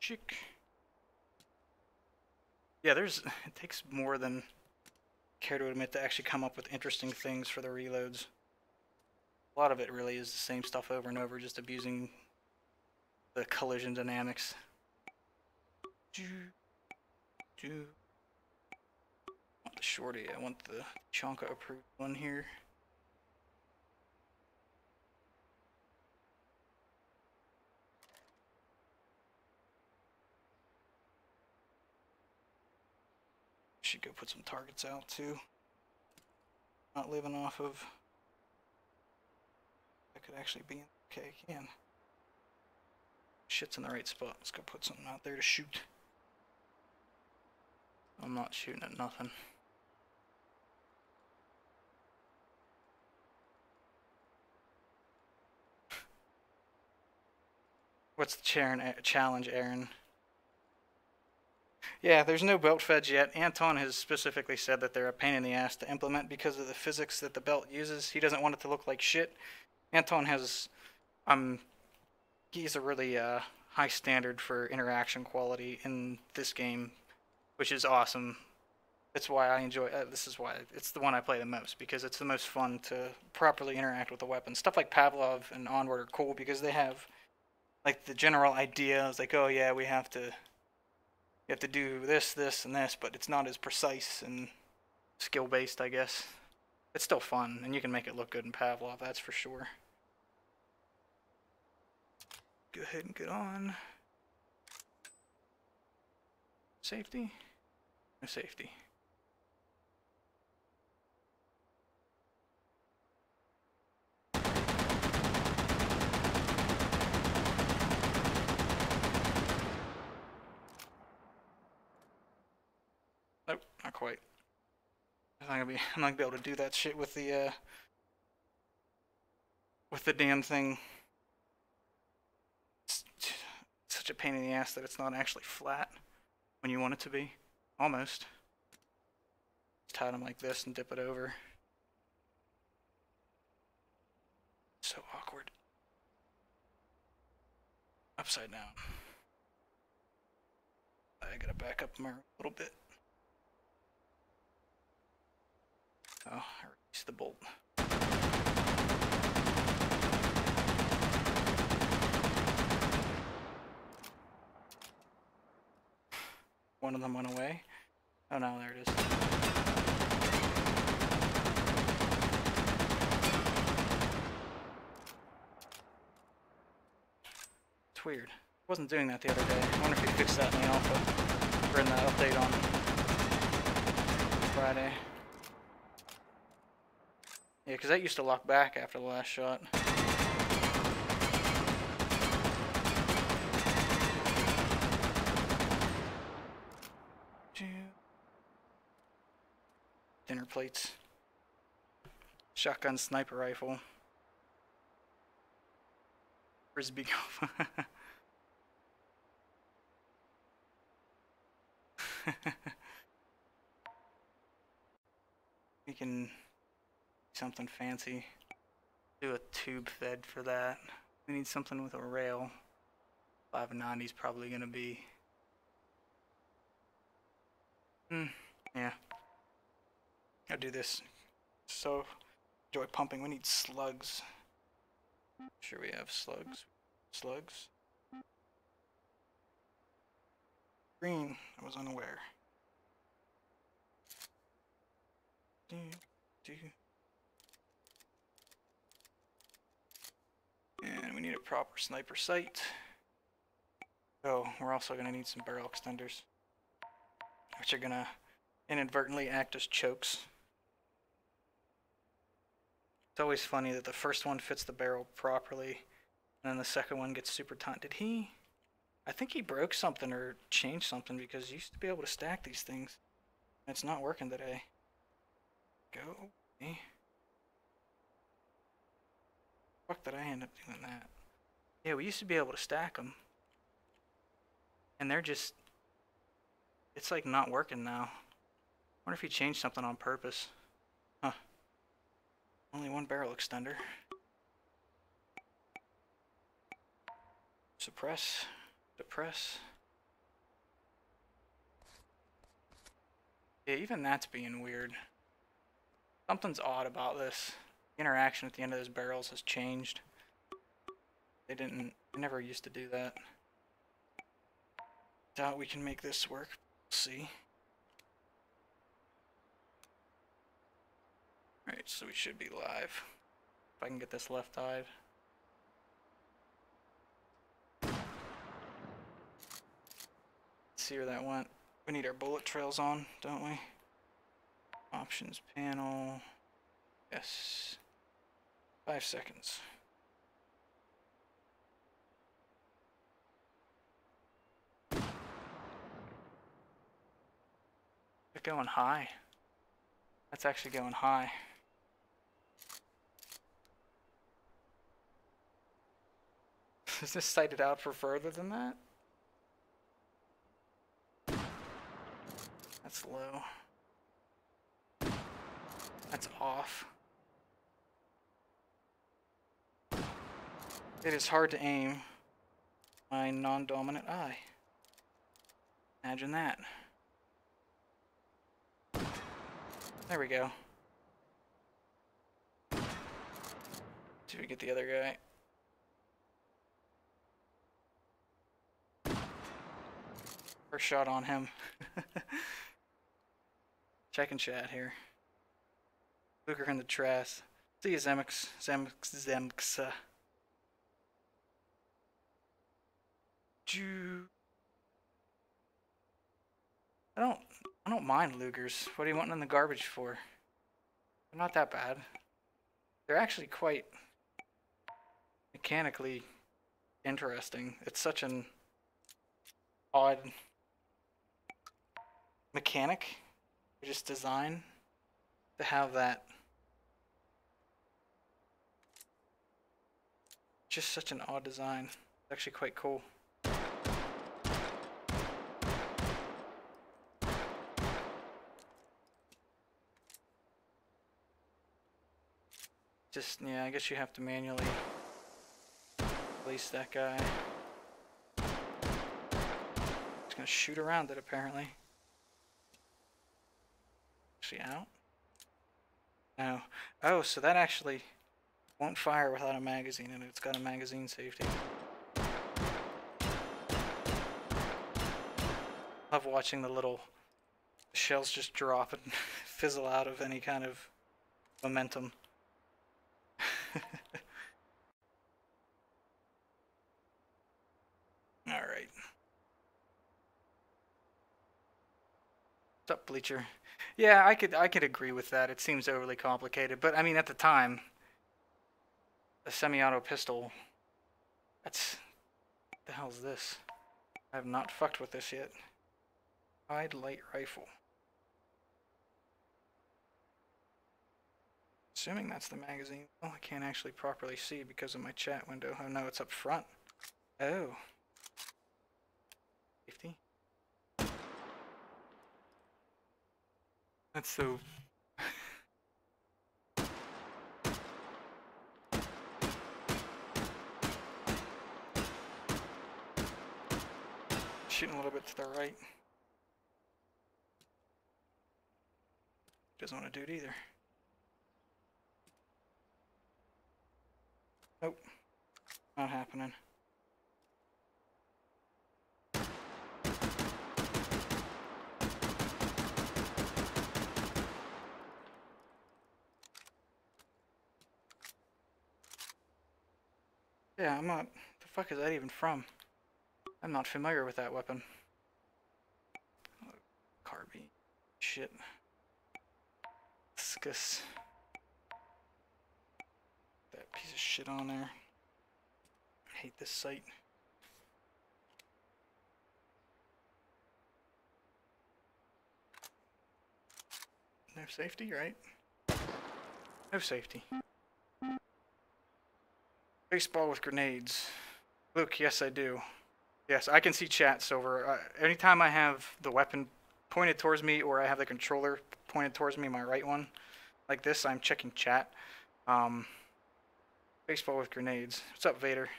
Chick. Yeah, it takes more than care to admit to actually come up with interesting things for the reloads. A lot of it really is the same stuff over and over, just abusing the collision dynamics. I want the shorty, I want the Chonka approved one here. Should go put some targets out too. Not living off of. I could actually be in. Okay, I can. Shit's in the right spot. Let's go put something out there to shoot. I'm not shooting at nothing. What's the challenge, Aaron? Yeah, there's no belt feds yet. Anton has specifically said that they're a pain in the ass to implement because of the physics that the belt uses. He doesn't want it to look like shit. Anton has, he's a really high standard for interaction quality in this game, which is awesome. That's why I enjoy. This is why it's the one I play the most, because it's the most fun to properly interact with the weapon. Stuff like Pavlov and Onward are cool because they have, like, the general idea is like, oh yeah, we have to. You have to do this, this, and this, but it's not as precise and skill-based, I guess. It's still fun, and you can make it look good in Pavlov, that's for sure. Go ahead and get on. Safety? No safety. Nope, not quite. I'm not gonna be able to do that shit with the damn thing. It's such a pain in the ass that it's not actually flat when you want it to be. Almost. Just tie them like this and dip it over. So awkward. Upside down. I gotta back up my a little bit. Oh, I released the bolt. One of them went away. Oh no, there it is. It's weird. I wasn't doing that the other day. I wonder if he fixed that in the alpha. Or in the update on Friday. Yeah, because that used to lock back after the last shot. Dinner plates. Shotgun sniper rifle. Frisbee golf. We can do something fancy. Do a tube fed for that. We need something with a rail. 590 is probably gonna be. Yeah. I'll do this. So, enjoy pumping. We need slugs. Sure, we have slugs. Slugs. Green. I was unaware. And we need a proper sniper sight. Oh, we're also going to need some barrel extenders, which are going to inadvertently act as chokes. It's always funny that the first one fits the barrel properly, and then the second one gets super tight. Did he? I think he broke something or changed something, because you used to be able to stack these things. And it's not working today. Go away. Fuck did I end up doing that? Yeah, we used to be able to stack them. And they're just... It's like not working now. I wonder if he changed something on purpose. Huh. Only one barrel extender. Suppress. Depress. Yeah, even that's being weird. Something's odd about this. The interaction at the end of those barrels has changed. They never used to do that. Doubt we can make this work. We'll see. Alright, so we should be live. If I can get this left-eyed. Let's see where that went. We need our bullet trails on, don't we? Options panel. Yes. 5 seconds. It's going high. That's actually going high. Is this sighted out for further than that? That's low. That's off. It is hard to aim my non-dominant eye. Imagine that. There we go. Did we get the other guy? First shot on him. Checking chat here. Luger in the trash. See you, Zemx. Zemx. I don't mind Lugers. What are you wanting in the garbage for? They're not that bad. They're actually quite mechanically interesting. It's such an odd mechanic. Just design to have that. Just such an odd design. It's actually quite cool. Just, yeah, I guess you have to manually release that guy. It's gonna shoot around it, apparently. Actually out? No. Oh, so that actually won't fire without a magazine in it. It's got a magazine safety. Love watching the little shells just drop and fizzle out of any kind of momentum. Alright. up, Bleacher? Yeah, I could agree with that. It seems overly complicated, but I mean, at the time, a semi-auto pistol. That's what the hell's this? I have not fucked with this yet. Wide light rifle. Assuming that's the magazine. Oh, I can't actually properly see because of my chat window. Oh no, it's up front. Oh. Safety. That's so... Shooting a little bit to the right. Doesn't want to do it either. Nope. Not happening. Yeah, I'm not... The fuck is that even from? I'm not familiar with that weapon. Carbine. Shit. Discus. That piece of shit on there. I hate this site. No safety, right? No safety. Baseball with grenades. Luke, yes I do. Yes, I can see chat, Silver. Anytime I have the weapon pointed towards me or I have the controller pointed towards me, my right one, like this, I'm checking chat. Baseball with grenades. What's up, Vader?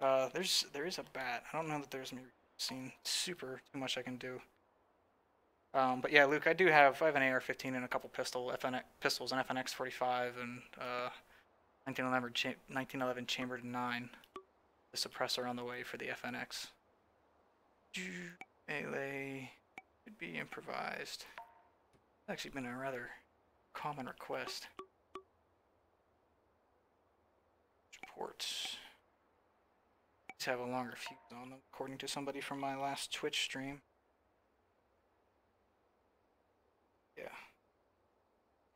There is a bat. I don't know that there's seen super too much I can do. But yeah, Luke, I have an AR-15 and a couple pistols, an FNX 45 and 1911 chambered 9. The suppressor on the way for the FNX. Melee could be improvised. It's actually been a rather common request. Ports. These have a longer fuse on them, according to somebody from my last Twitch stream. Yeah.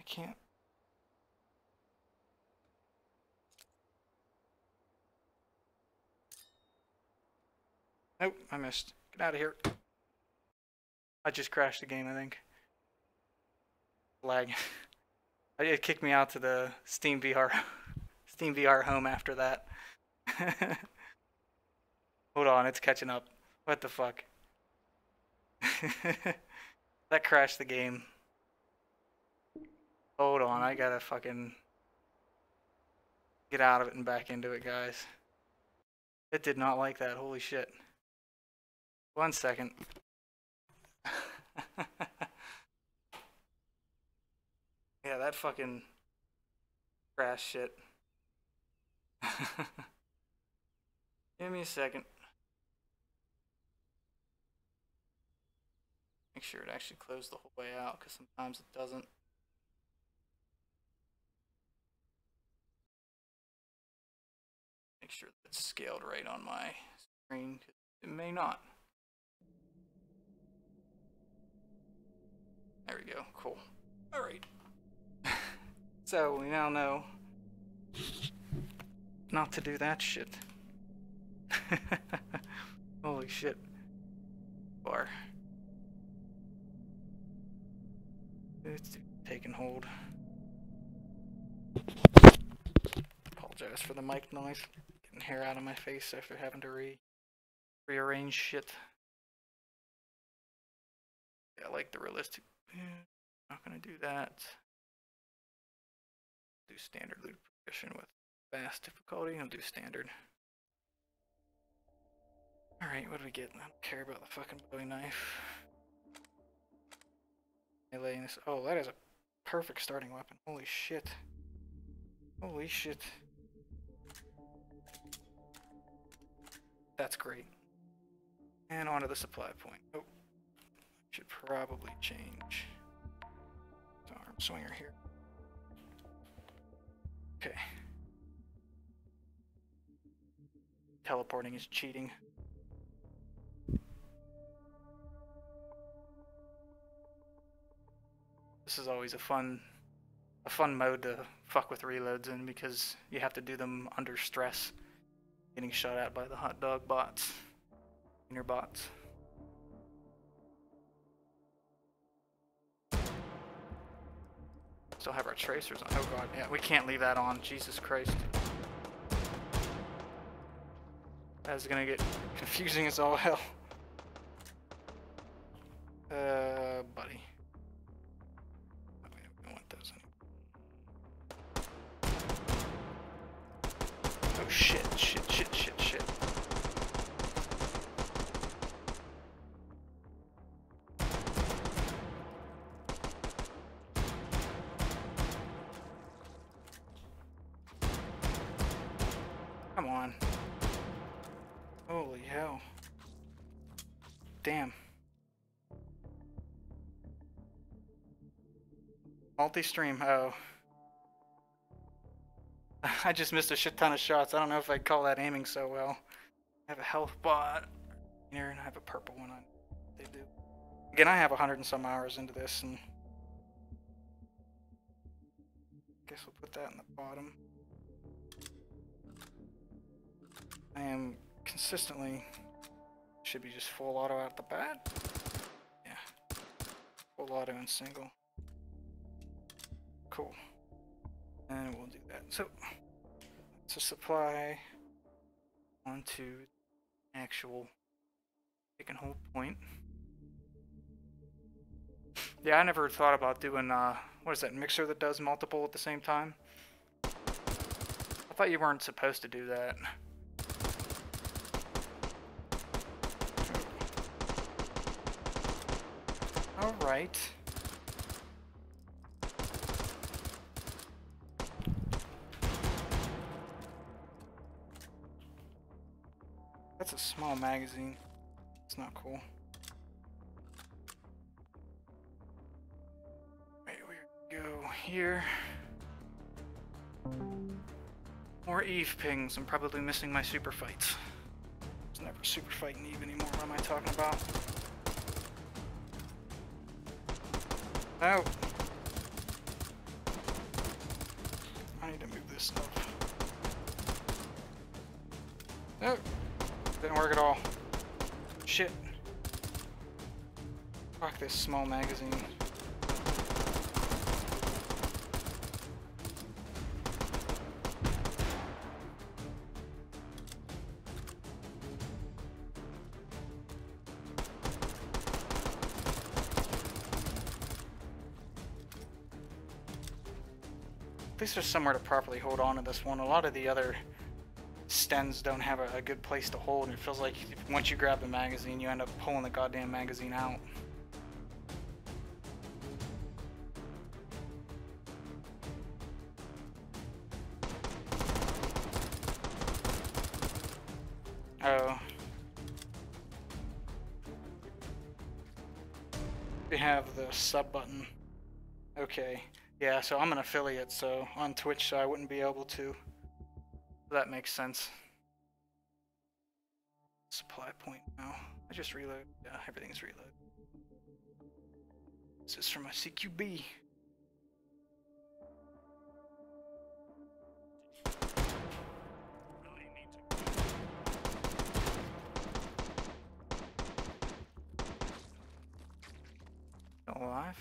I can't. Nope, I missed. Get out of here. I just crashed the game, I think. Lag. It kicked me out to the Steam VR home after that. Hold on, it's catching up. What the fuck? That crashed the game. Hold on, I gotta fucking get out of it and back into it, guys. It did not like that, holy shit. 1 second. Yeah, that fucking crash shit. Give me a second. Make sure it actually closed the whole way out, because sometimes it doesn't. Make sure that it's scaled right on my screen, because it may not. There we go, cool. Alright. So, we now know not to do that shit. Holy shit. Bar. It's taking hold. Apologize for the mic noise. Getting hair out of my face after having to rearrange shit. Yeah, I like the realistic. Not gonna do that. Do standard loot progression with fast difficulty. I'll do standard. Alright, what do we get? I don't care about the fucking Bowie knife. Melee in this. Oh, that is a perfect starting weapon. Holy shit. Holy shit. That's great. And onto the supply point. Oh. Should probably change the arm swinger here. Okay. Teleporting is cheating. This is always a fun mode to fuck with reloads in because you have to do them under stress. Getting shot at by the hot dog bots. Inner bots. Still have our tracers on. Oh god, yeah, we can't leave that on. Jesus Christ. That's gonna get confusing as all hell. Buddy. Oh, we don't want those anymore. Oh shit, shit, shit, shit, shit. Come on. Holy hell. Damn. Multi-stream, oh. I just missed a shit ton of shots. I don't know if I'd call that aiming so well. I have a health bot here and I have a purple one on. They do. Again, I have 100 and some hours into this, and guess we'll put that in the bottom. I am consistently, should be just full auto out the bat. Yeah, full auto and single. Cool. And we'll do that. So, it's a supply onto actual pick and hold point. Yeah, I never thought about doing, what is that, mixer that does multiple at the same time? I thought you weren't supposed to do that. Alright. That's a small magazine. It's not cool. Right, we go here. More Eve pings. I'm probably missing my super fights. There's never super fighting Eve anymore. What am I talking about? No. I need to move this stuff. Nope. Didn't work at all. Shit. Fuck this small magazine. At least there's somewhere to properly hold on to this one. A lot of the other stens don't have a good place to hold, and it feels like once you grab the magazine, you end up pulling the goddamn magazine out. Oh. We have the sub button. Okay. Yeah, so I'm an affiliate, so on Twitch, so I wouldn't be able to. That makes sense. Supply point now. I just reload. Yeah, everything's reload. This is from my CQB. Still alive?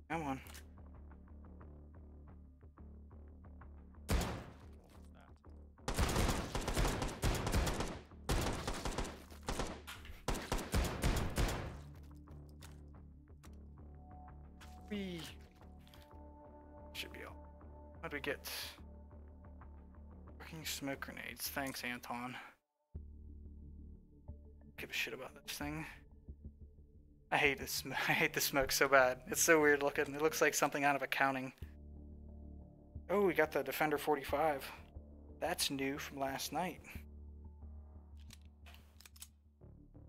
Come on. We should be all. What do we get? Fucking smoke grenades. Thanks, Anton. Give a shit about this thing. I hate this. I hate the smoke so bad. It's so weird looking. It looks like something out of accounting. Oh, we got the Defender 45. That's new from last night.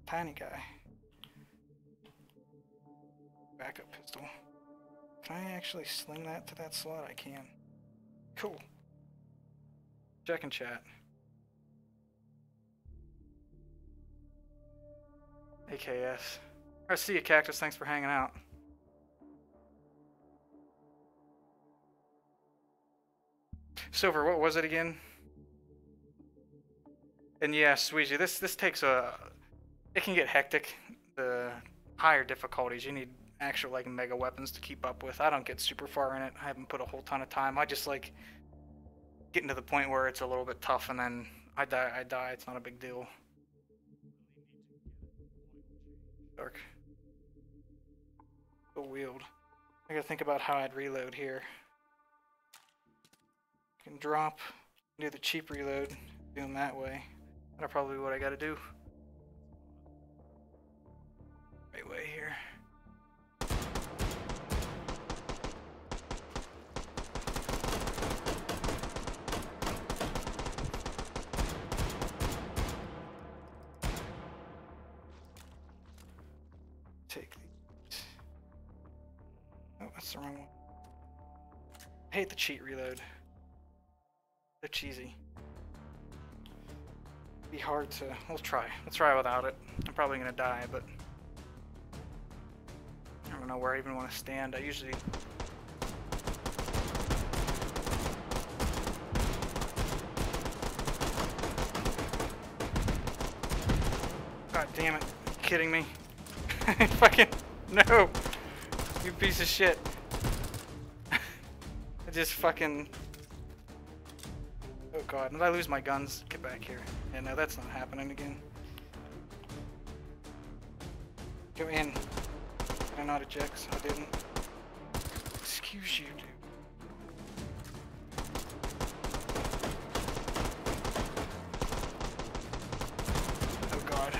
Tiny guy. Backup pistol. Can I actually sling that to that slot? I can. Cool. Check and chat. AKS. I see you, Cactus. Thanks for hanging out. Silver, what was it again? And yeah, Sweezy, this takes a... It can get hectic. The higher difficulties, you need actual like mega weapons to keep up with. I don't get super far in it. I haven't put a whole ton of time. I just like getting to the point where it's a little bit tough and then I die. It's not a big deal. Dark. So wield. I gotta think about how I'd reload here. I can drop, do the cheap reload, do them that way. That's probably what I gotta do. Right way here. Take these. Oh, that's the wrong one. I hate the cheat reload. They're cheesy. Be hard to. We'll try. Let's try without it. I'm probably gonna die, but I don't know where I even want to stand. I usually. God damn it! Are you kidding me? Fucking no! You piece of shit! I just fucking. Oh god, did I lose my guns? Get back here. Yeah, no, that's not happening again. Go in. Did I not eject? I didn't. Excuse you, dude. Oh god.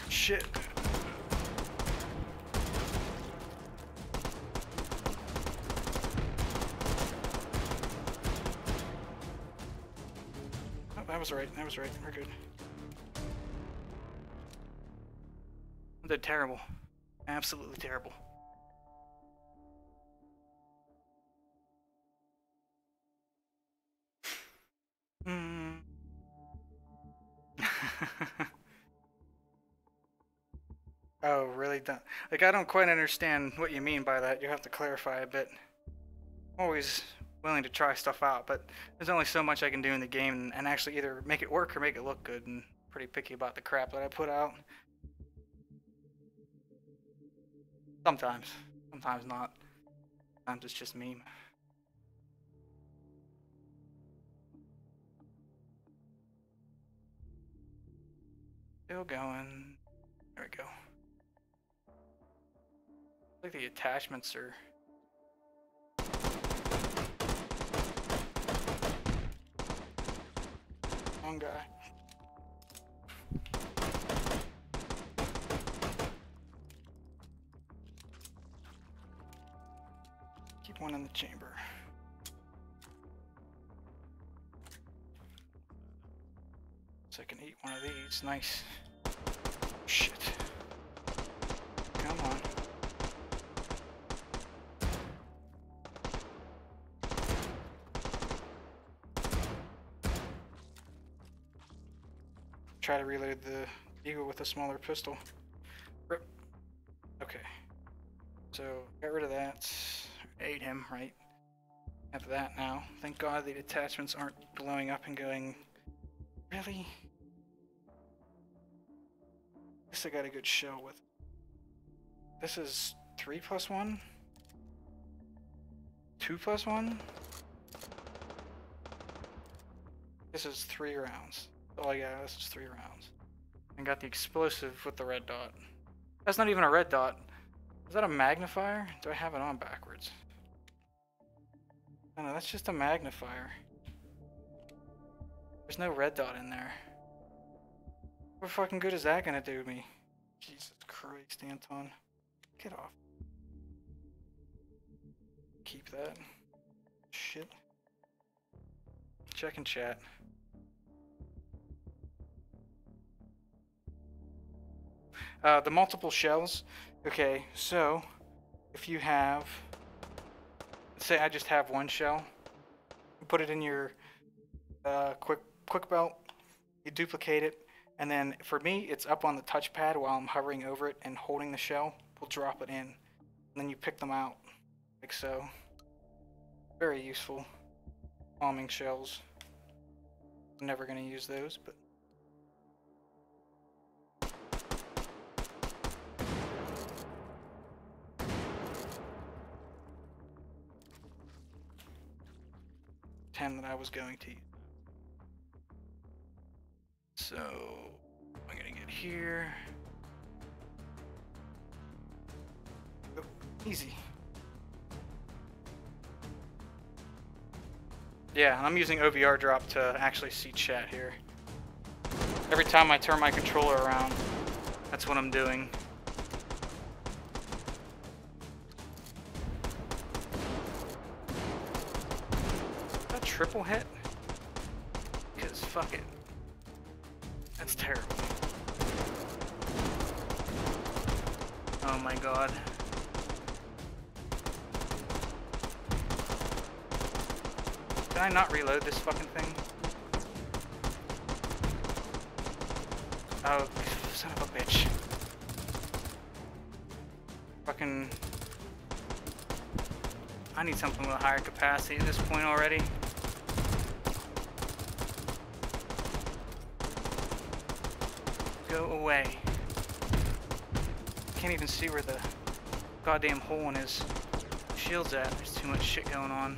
Shit. That was right. That was right. We're good. I did terrible. Absolutely terrible. Hmm. Oh, really? Like, I don't quite understand what you mean by that. You have to clarify a bit. I'm always willing to try stuff out, but there's only so much I can do in the game and actually either make it work or make it look good, and I'm pretty picky about the crap that I put out. Sometimes. Sometimes not. Sometimes it's just meme. Still going. There we go. I think the attachments are... Wrong guy. Keep one in the chamber. So I can eat one of these. Nice. Shit. Come on. Try to reload the Eagle with a smaller pistol. Rip. Okay. So, got rid of that. Ate him, right? Have that now. Thank God the attachments aren't blowing up and going, really? Guess I got a good shell with. This is 3+1? 2+1? This is 3 rounds. Oh yeah, this is 3 rounds. And got the explosive with the red dot. That's not even a red dot. Is that a magnifier? Do I have it on backwards? No, that's just a magnifier. There's no red dot in there. What fucking good is that gonna do me? Jesus Christ, Anton. Get off. Keep that. Shit. Check in chat. The multiple shells. Okay, so if you have, let's say I just have one shell, you put it in your quick belt, you duplicate it, And then for me, it's up on the touchpad while I'm hovering over it and holding the shell. We'll drop it in. And then you pick them out, like so. Very useful. Bombing shells. I'm never going to use those, but... that I was going to use. So I'm gonna get here. Oh, easy. Yeah, I'm using OVR drop to actually see chat here. Every time I turn my controller around, that's what I'm doing. Triple hit? Because fuck it. That's terrible. Oh my god. Did I not reload this fucking thing? Oh, son of a bitch. Fucking... I need something with a higher capacity at this point already. Go away. Can't even see where the goddamn hole in his shield's at. There's too much shit going on.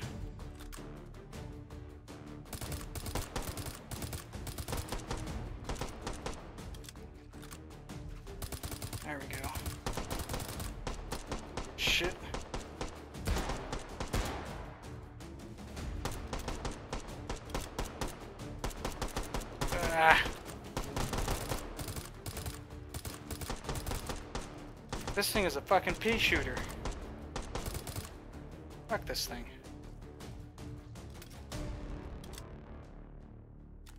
There we go. Shit. Ah. This thing is a fucking pea shooter. Fuck this thing.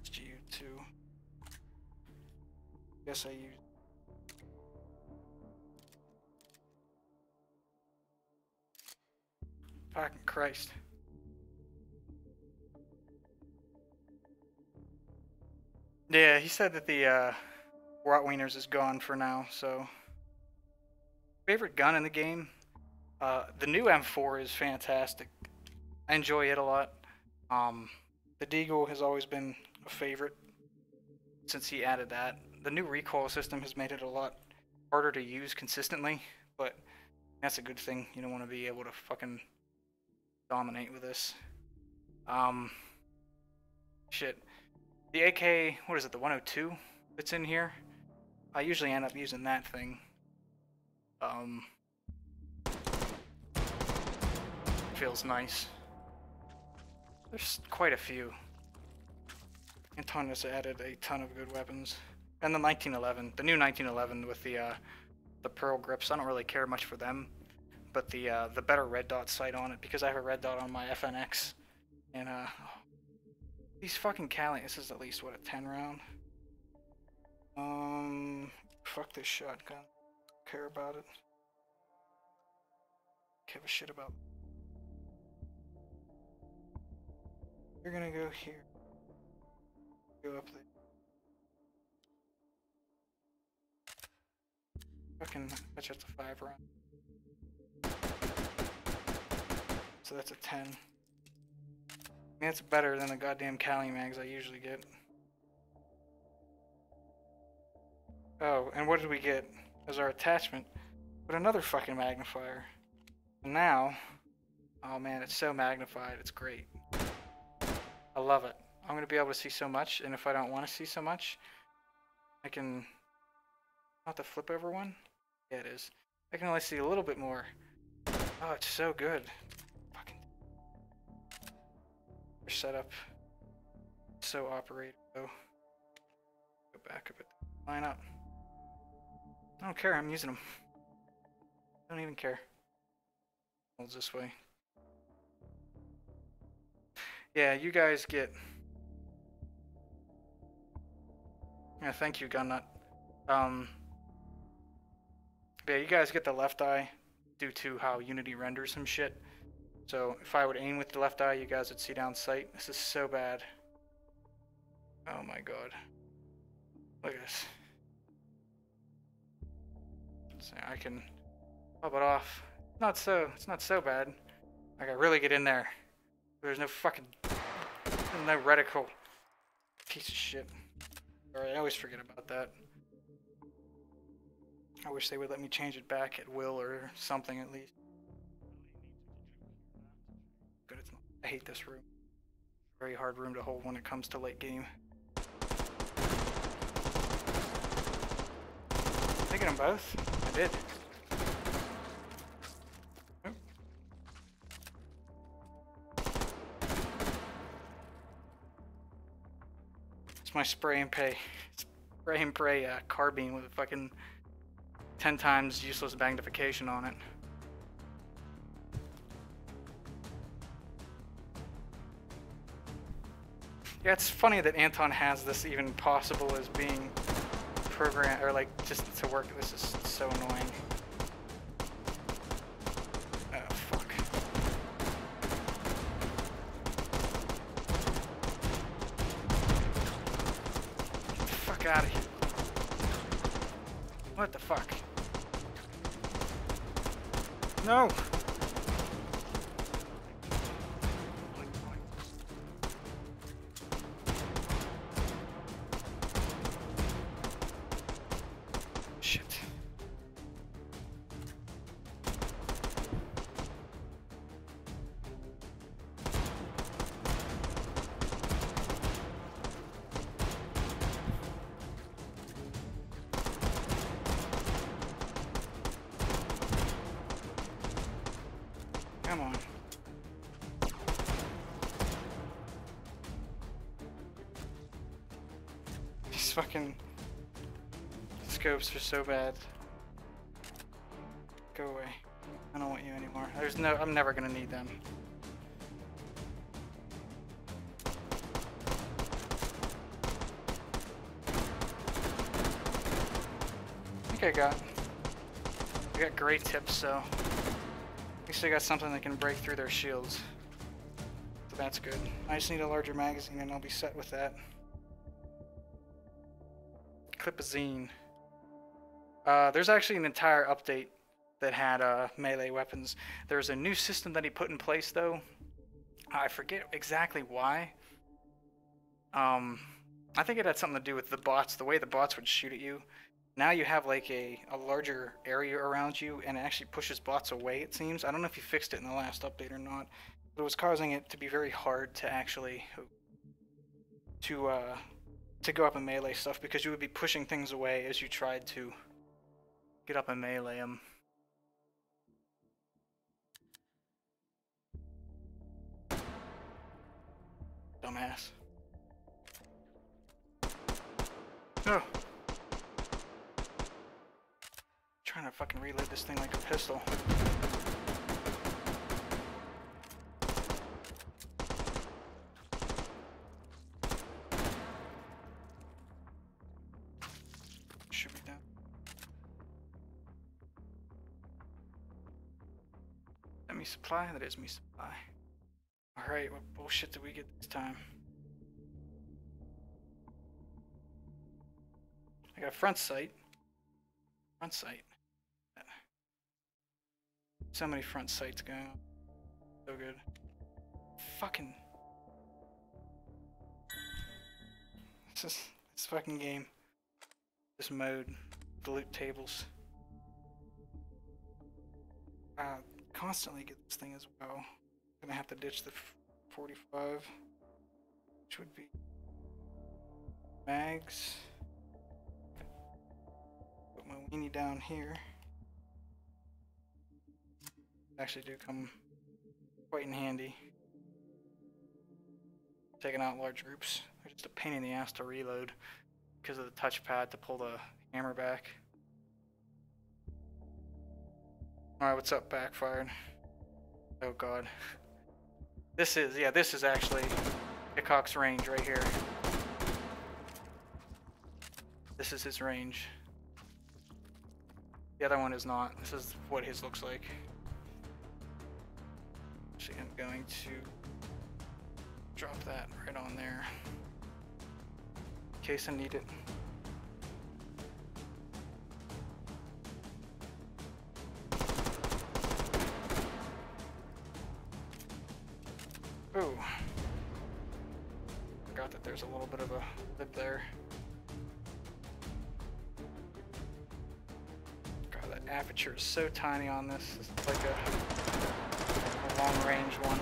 It's G2. Guess I use. Fucking Christ. Yeah, he said that the Rotwieners is gone for now, so. Favorite gun in the game? The new M4 is fantastic. I enjoy it a lot. The Deagle has always been a favorite since he added that. The new recoil system has made it a lot harder to use consistently, but that's a good thing. You don't want to be able to fucking dominate with this. Shit. The AK, what is it, the 102 that's in here? I usually end up using that thing. Feels nice. There's quite a few. Anton has added a ton of good weapons. And the 1911, the new 1911 with the pearl grips, I don't really care much for them. But the better red dot sight on it, because I have a red dot on my FNX. And these fucking Cali, this is at least what, a 10 round? Fuck this shotgun. Care about it. Give a shit about. You're gonna go here. Go up there. Fucking, that's just a 5 round. So that's a 10. I mean, that's better than the goddamn Cali mags I usually get. Oh, and what did we get as our attachment? But another fucking magnifier. And now, oh man, it's so magnified, it's great. I love it. I'm going to be able to see so much, and if I don't want to see so much, I can... Not the flip over one? Yeah, it is. I can only see a little bit more. Oh, it's so good. Fucking... Setup. So operated, though. Go back a bit. Line up. I don't care, I'm using them. I don't even care. Holds this way. Yeah, you guys get... Yeah, thank you, Gunnut. Yeah, you guys get the left eye due to how Unity renders some shit. So if I would aim with the left eye, you guys would see down sight. This is so bad. Oh my god. Look at this. So I can pop it off. It's not so bad. I gotta really get in there. There's no fucking, no reticle. Piece of shit. Alright, I always forget about that. I wish they would let me change it back at will or something at least. But it's not. I hate this room. Very hard room to hold when it comes to late game. Did I get them both? I did. Oh. It's my spray and pray carbine with a fucking 10 times useless magnification on it. Yeah, it's funny that Anton has this even possible as being programmed, or like just to work. This is so annoying. Oh, fuck. Get the fuck out of here. What the fuck? No! Shit. Come on. These fucking scopes are so bad. Go away. I don't want you anymore. I'm never gonna need them. I think I got great tips, so at least I got something that can break through their shields. So that's good. I just need a larger magazine and I'll be set with that. Clip-a-zine. There's actually an entire update that had melee weapons. There's a new system that he put in place though. I forget exactly why. I think it had something to do with the bots, the way the bots would shoot at you. Now you have like a larger area around you and it actually pushes bots away, it seems. I don't know if you fixed it in the last update or not, but it was causing it to be very hard to actually to go up and melee stuff because you would be pushing things away as you tried to get up and melee them. Dumbass. Oh. Trying to fucking reload this thing like a pistol. Should be down. Is that me supply? That is me supply. Alright, what bullshit did we get this time? I got front sight. Front sight. So many front sights going on. So good. Fucking. This fucking game. This mode. The loot tables. Constantly get this thing as well. I'm gonna have to ditch the 45. Which would be mags. Put my weenie down here. Actually do come quite in handy. Taking out large groups. They're just a pain in the ass to reload because of the touchpad to pull the hammer back. Alright, what's up, backfired? Oh god. This is actually Hickok's range right here. This is his range. The other one is not. This is what his looks like. Actually, I'm going to drop that right on there in case I need it. Ooh. Forgot that there's a little bit of a lip there. God, that aperture is so tiny on this. It's like a long-range one.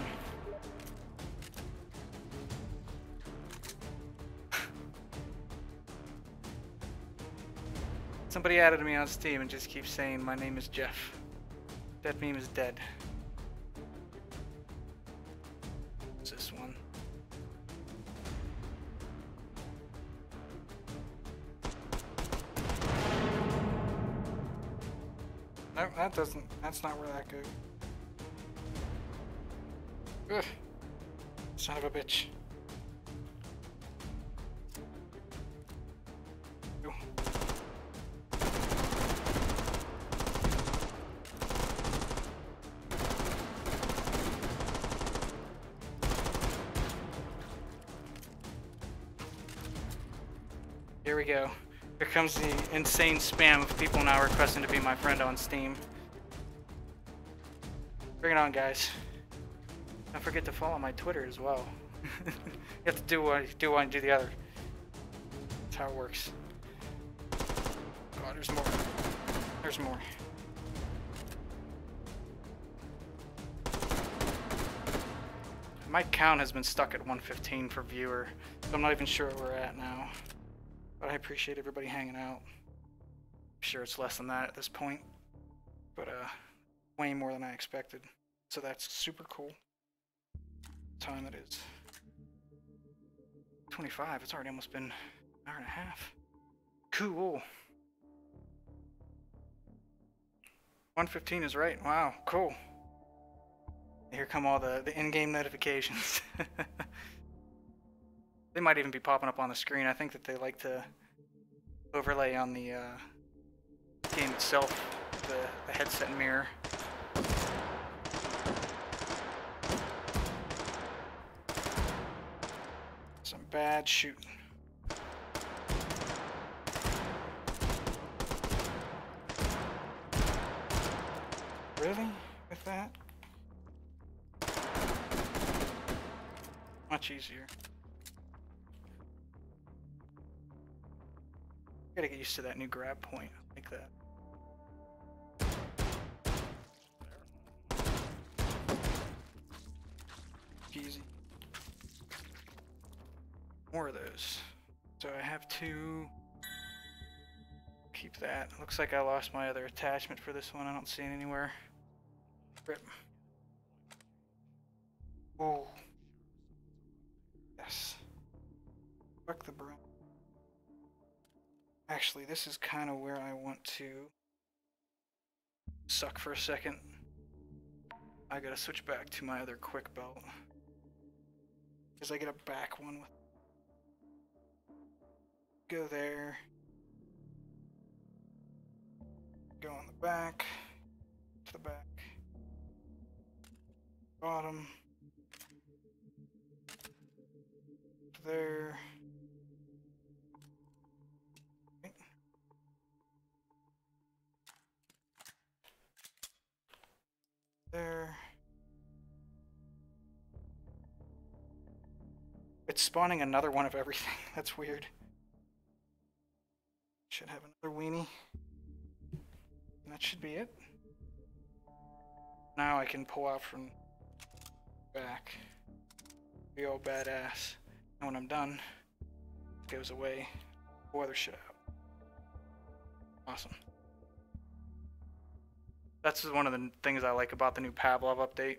Somebody added me on Steam and just keeps saying my name is Jeff. That meme is dead. What's this one? No, that doesn't. That's not where that goes. Ugh. Son of a bitch. Ew. Here we go. Here comes the insane spam of people now requesting to be my friend on Steam. Bring it on, guys. Don't forget to follow my Twitter as well. You have to do one and do the other. That's how it works. God, there's more. There's more. My count has been stuck at 115 for viewer, so I'm not even sure where we're at now. But I appreciate everybody hanging out. I'm sure it's less than that at this point, but way more than I expected. So that's super cool. What time it is? 25. It's already almost been an hour and a half. Cool. 115 is right. Wow, cool. Here come all the in-game notifications. They might even be popping up on the screen. I think that they like to overlay on the game itself, the headset mirror. Some bad shooting. Really? With that? Much easier. Gotta get used to that new grab point, like that. Easy. More of those. So I have to keep that. Looks like I lost my other attachment for this one. I don't see it anywhere. Rip. Oh. Yes. Fuck the broom. Actually, this is kind of where I want to suck for a second. I gotta switch back to my other quick belt. Because I get a back one with. Go there. Go on the back. To the back. Bottom. There. There. It's spawning another one of everything. That's weird. Should have another weenie. And that should be it. Now I can pull out from back. Be all badass. And when I'm done, it goes away. Pull other shit out. Awesome. That's one of the things I like about the new Pavlov update.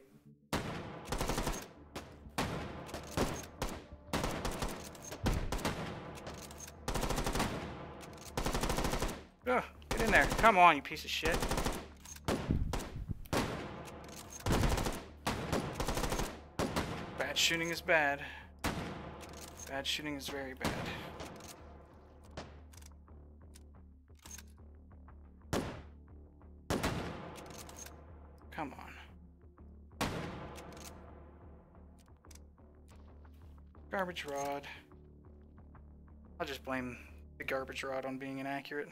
Ugh, get in there. Come on, you piece of shit. Bad shooting is bad. Bad shooting is very bad. Come on. Garbage rod. I'll just blame the garbage rod on being inaccurate.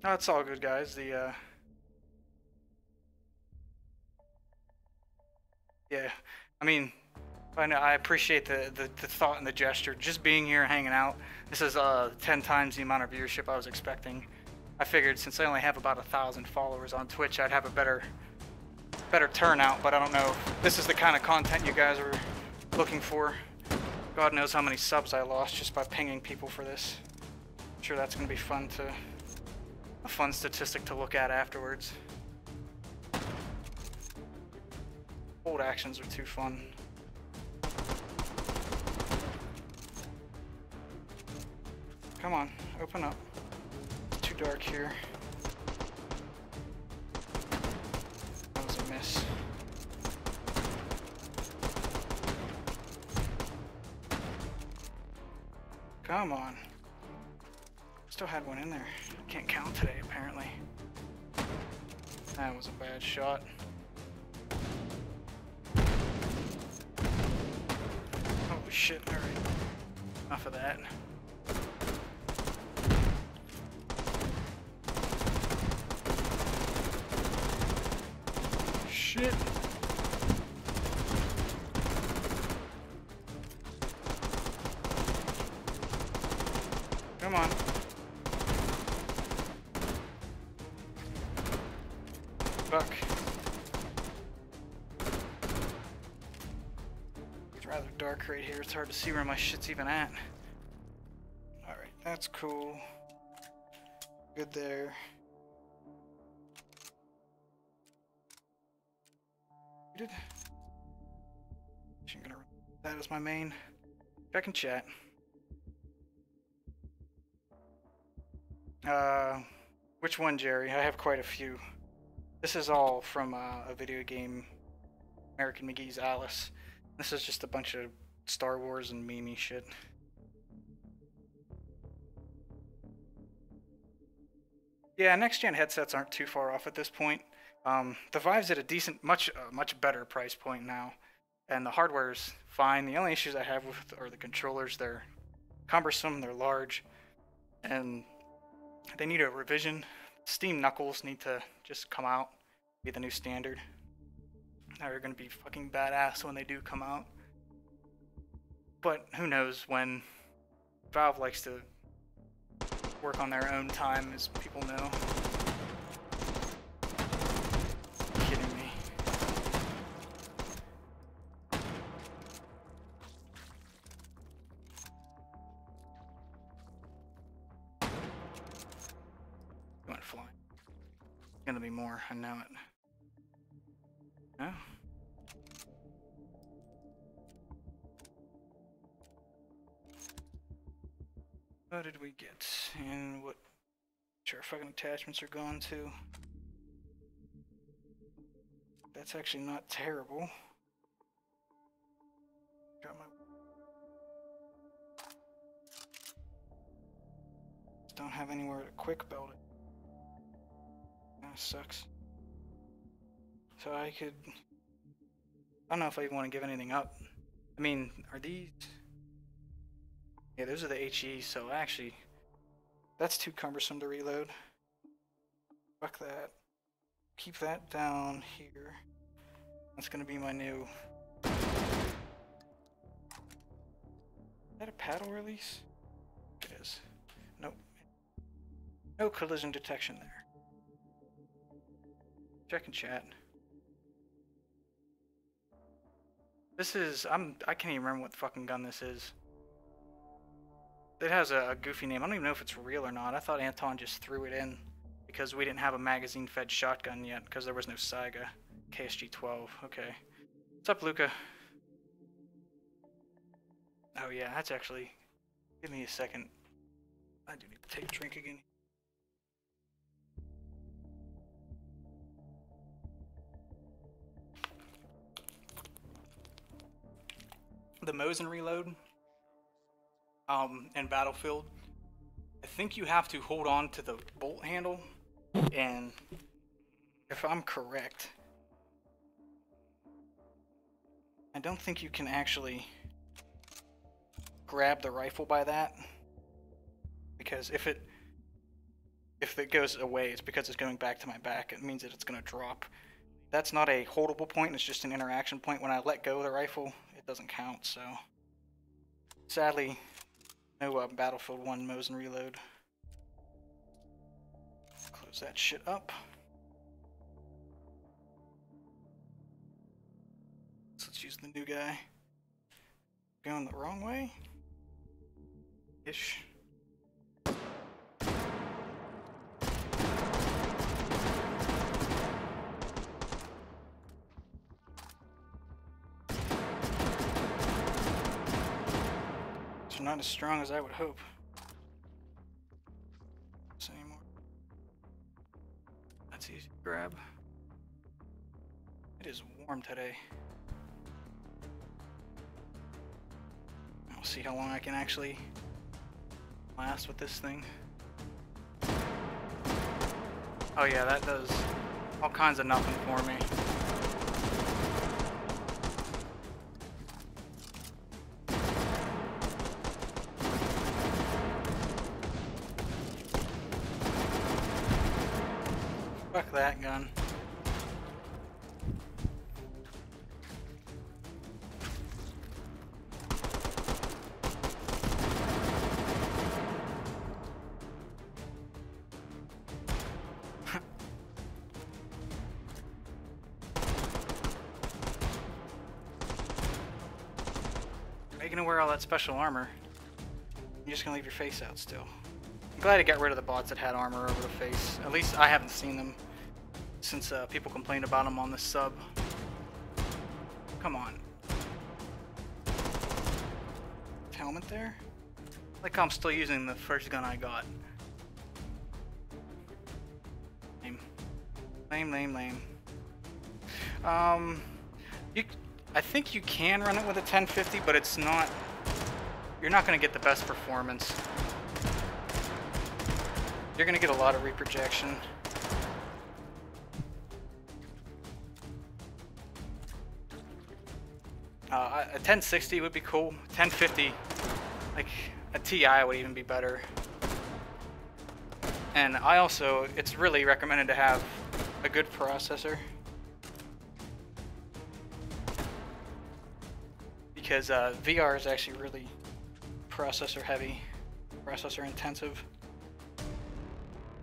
No, it's all good, guys. The Yeah, I mean, I appreciate the thought and the gesture. Just being here, hanging out. This is 10 times the amount of viewership I was expecting. I figured since I only have about 1,000 followers on Twitch, I'd have a better turnout. But I don't know if this is the kind of content you guys are looking for. God knows how many subs I lost just by pinging people for this. I'm sure that's gonna be a fun statistic to look at afterwards. Hold actions are too fun. Come on, open up. It's too dark here. That was a miss. Come on. Still had one in there. Can't count today, apparently. That was a bad shot. Holy shit, alright. Enough of that. Shit. Come on. Fuck. It's rather dark right here. It's hard to see where my shit's even at. Alright, that's cool. Good there. I'm gonna run that as my main. Check and chat. Which one, Jerry? I have quite a few. This is all from a video game, American McGee's Alice. This is just a bunch of Star Wars and meme shit. Yeah, next-gen headsets aren't too far off at this point. The Vive's at a decent, much better price point now, and the hardware's fine. The only issues I have with are the controllers. They're cumbersome, they're large, and they need a revision. Steam knuckles need to just come out, be the new standard. They're gonna be fucking badass when they do come out. But who knows when. Valve likes to work on their own time, as people know. Kidding me. Went flying. Gonna be more, I know it. No? What did we get? And what our fucking attachments are gone too. That's actually not terrible. Got my... Just don't have anywhere to quick build it. Kinda sucks. So I could... I don't know if I even want to give anything up. I mean, are these... Yeah, those are the HE, so actually, that's too cumbersome to reload. Fuck that. Keep that down here. That's gonna be my new... Is that a paddle release? It is. Nope. No collision detection there. Check and chat. This is... I can't even remember what fucking gun this is. It has a goofy name. I don't even know if it's real or not. I thought Anton just threw it in because we didn't have a magazine-fed shotgun yet because there was no Saiga. KSG-12. Okay. What's up, Luca? Oh yeah, that's actually... Give me a second. I do need to take a drink again. The Mosin reload in Battlefield, I think you have to hold on to the bolt handle, and if I'm correct, I don't think you can actually grab the rifle by that, because if it goes away, it's because it's going back to my back. It means that it's going to drop. that's not a holdable point, it's just an interaction point. When I let go of the rifle, it doesn't count, so... Sadly, no Battlefield 1 Mosin reload. Close that shit up. So let's use the new guy. Going the wrong way? Ish. They're not as strong as I would hope. Anymore. That's easy to grab. It is warm today. I'll see how long I can actually last with this thing. Oh yeah, that does all kinds of nothing for me. Fuck that gun. Are you gonna wear all that special armor? You're just gonna leave your face out still. I'm glad I got rid of the bots that had armor over the face. At least I haven't seen them since people complained about them on the sub. Come on. Helmet there? Like I'm still using the first gun I got. Lame. Lame, lame, lame. I think you can run it with a 1050, but it's not... You're not going to get the best performance. You're going to get a lot of reprojection. A 1060 would be cool. 1050, like a TI would even be better. And I also, it's really recommended to have a good processor. Because VR is actually really processor heavy, processor intensive.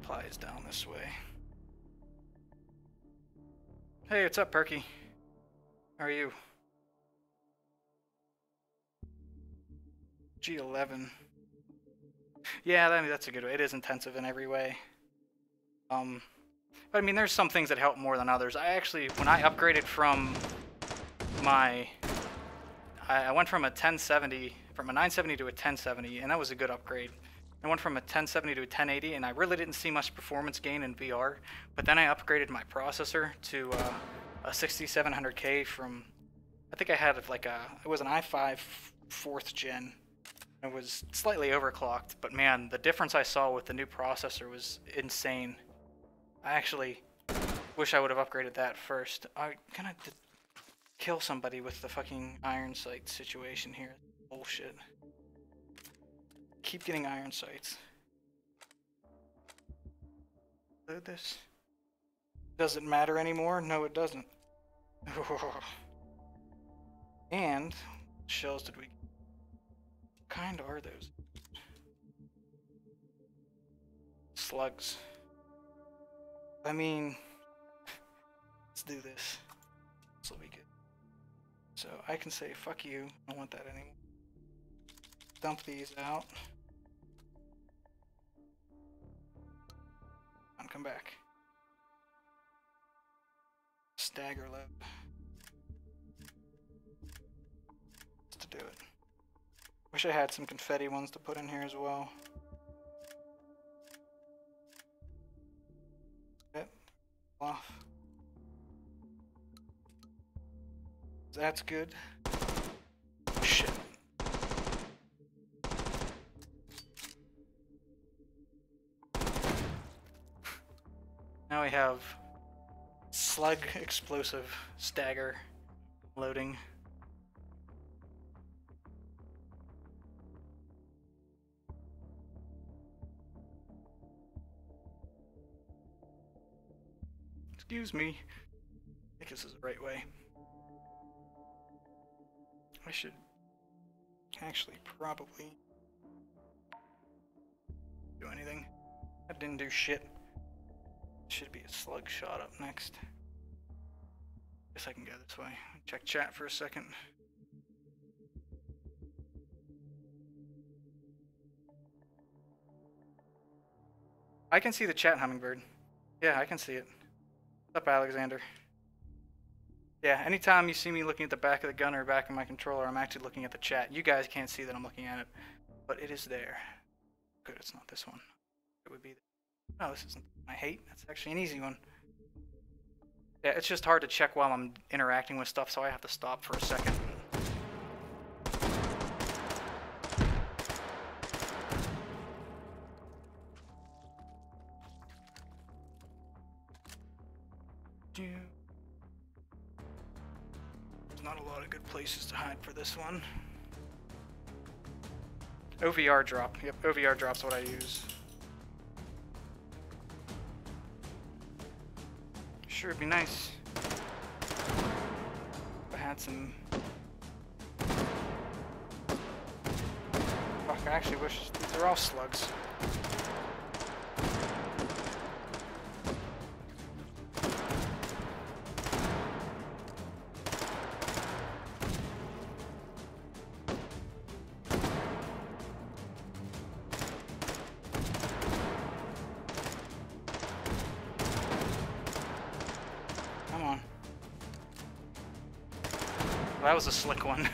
Applies down this way. Hey, what's up, Perky? How are you? G11. Yeah, that's a good way. It is intensive in every way. But I mean, there's some things that help more than others. I actually, when I upgraded from my... I went from a 1070, from a 970 to a 1070, and that was a good upgrade. I went from a 1070 to a 1080, and I really didn't see much performance gain in VR. But then I upgraded my processor to a 6700K from, I think I had like it was an i5 4th gen. It was slightly overclocked, but man, the difference I saw with the new processor was insane. I actually wish I would have upgraded that first. I'm gonna kill somebody with the fucking iron sight situation here. Bullshit. Keep getting iron sights. Load this. Does it matter anymore? No, it doesn't. And what shells did we get? What kind are those? Slugs. I mean, let's do this. This will be good. So I can say, fuck you, I don't want that anymore. Dump these out. And come back. Stagger load. Just to do it. Wish I had some confetti ones to put in here as well. That off. That's good. Shit. Now we have slug explosive stagger loading. Excuse me. think this is the right way. I should actually probably do anything. I didn't do shit. Should be a slug shot up next. Guess I can go this way. Check chat for a second. I can see the chat, Hummingbird. Yeah, I can see it. What's up, Alexander? Yeah, anytime you see me looking at the back of the gun or back of my controller, I'm actually looking at the chat. You guys can't see that I'm looking at it, but it is there. Good, it's not this one. It would be. No, this isn't. I hate. That's actually an easy one. Yeah, it's just hard to check while I'm interacting with stuff, so I have to stop for a second. There's not a lot of good places to hide for this one. OVR drop. Yep, OVR drop's what I use. Sure, it'd be nice if I had some. Fuck, I actually wish these are all slugs. That was a slick one.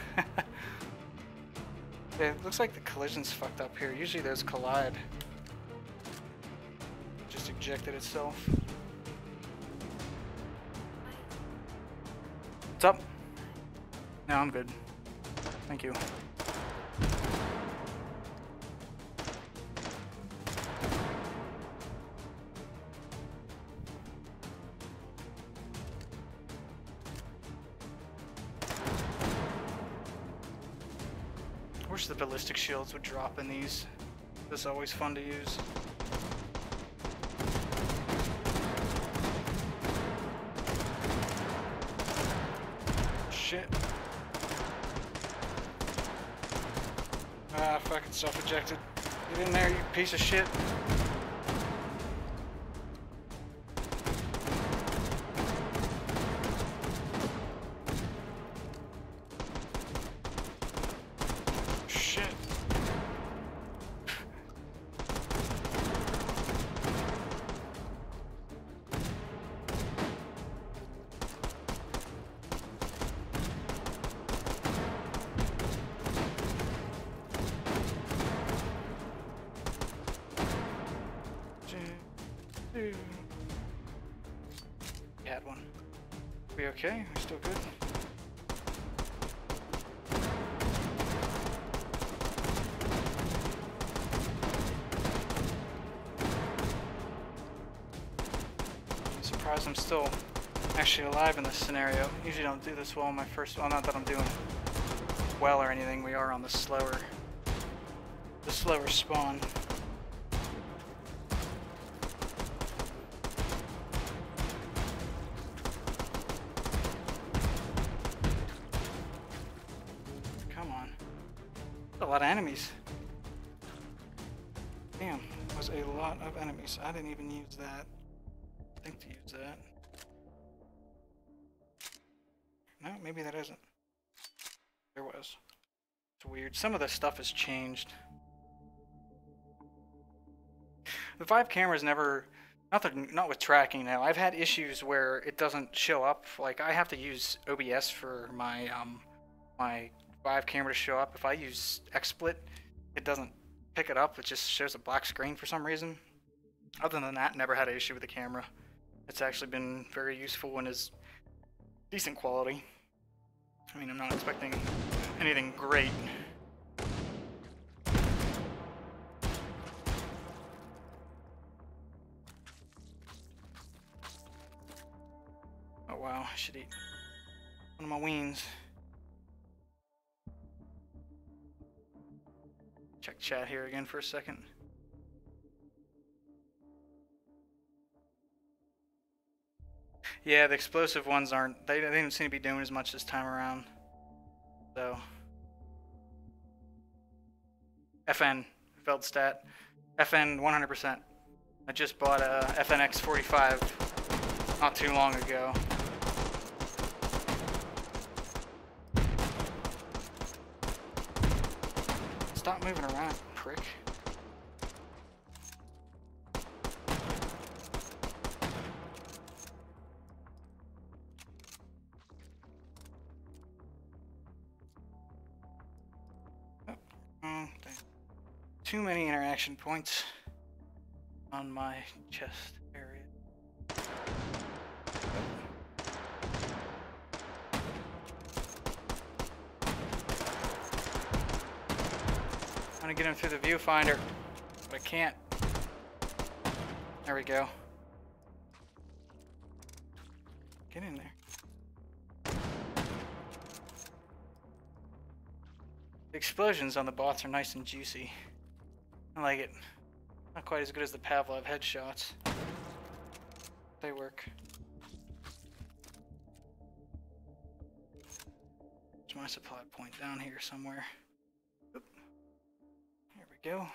It looks like the collision's fucked up here. Usually those collide. Just ejected itself. What's up? No, I'm good. Thank you. I wish the ballistic shields would drop in these. This is always fun to use. Shit. Ah, fucking self-ejected. Get in there, you piece of shit. Had one. We okay? We're still good? I'm surprised I'm still actually alive in this scenario. Usually don't do this well on my first. Well, not that I'm doing well or anything. We are on the slower spawn. A lot of enemies. Damn, that was a lot of enemies. I didn't even use that. I think to use that. No, maybe that isn't. There was. It's weird. Some of the stuff has changed. The Vive camera's never, not with tracking now. I've had issues where it doesn't show up. Like I have to use OBS for my my Vive camera to show up. If I use XSplit, it doesn't pick it up. It just shows a black screen for some reason. Other than that, never had an issue with the camera. It's actually been very useful and is decent quality. I mean, I'm not expecting anything great. Oh wow, I should eat one of my wings. Check chat here again for a second. Yeah, the explosive ones aren't. They don't seem to be doing as much this time around. So. FN, Feldstat. FN 100%. I just bought a FNX 45 not too long ago. Stop moving around, prick. Oh, too many interaction points on my chest area. I'm gonna get him through the viewfinder, but I can't. There we go. Get in there. The explosions on the bots are nice and juicy. I like it. Not quite as good as the Pavlov headshots. They work. There's my supply point down here somewhere. Oop. Here we go.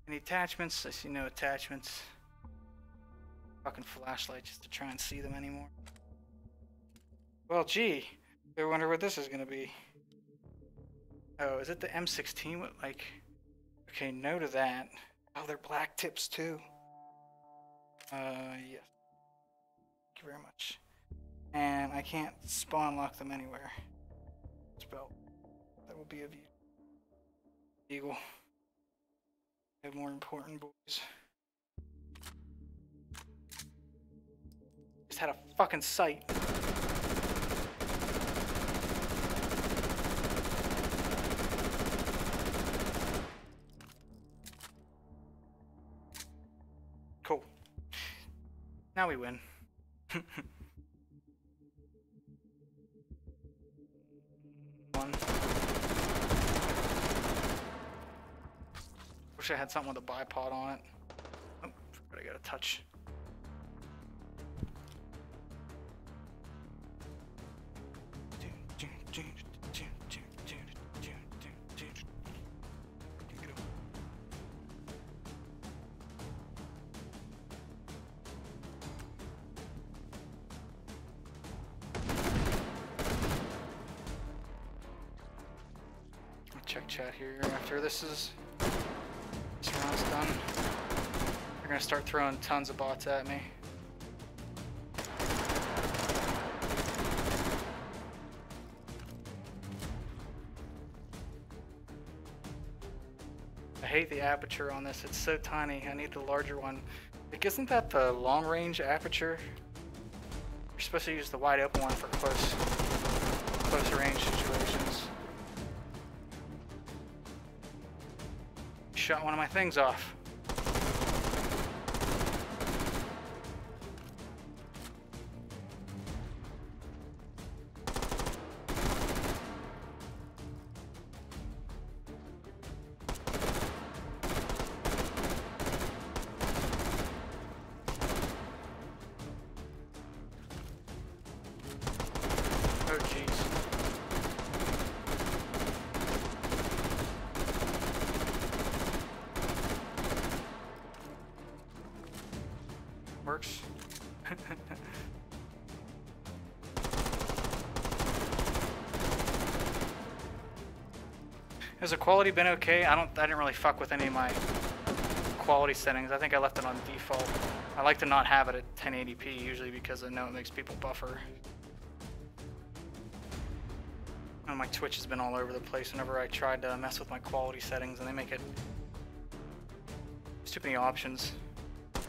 Any attachments? I see no attachments. Fucking flashlight just to try and see them anymore. Well, gee. I wonder what this is gonna be. Oh, is it the M16 with like... Okay, no to that. Oh, they're black tips too. Yes. Thank you very much. And I can't spawn lock them anywhere. Spell. That will be a view. Eagle. I have more important boys. Just had a fucking sight. Cool. Now we win. One. Wish I had something with a bipod on it. Oh, forgot I got a touch. Check chat here after this round's done. They're gonna start throwing tons of bots at me. I hate the aperture on this, it's so tiny. I need the larger one. Like, isn't that the long range aperture? You're supposed to use the wide open one for closer range situations. Shot one of my things off. Oh jeez. Works. Has the quality been okay? I didn't really fuck with any of my quality settings. I think I left it on default. I like to not have it at 1080p usually because I know it makes people buffer. And my Twitch has been all over the place whenever I tried to mess with my quality settings, and they make it... There's too many options. I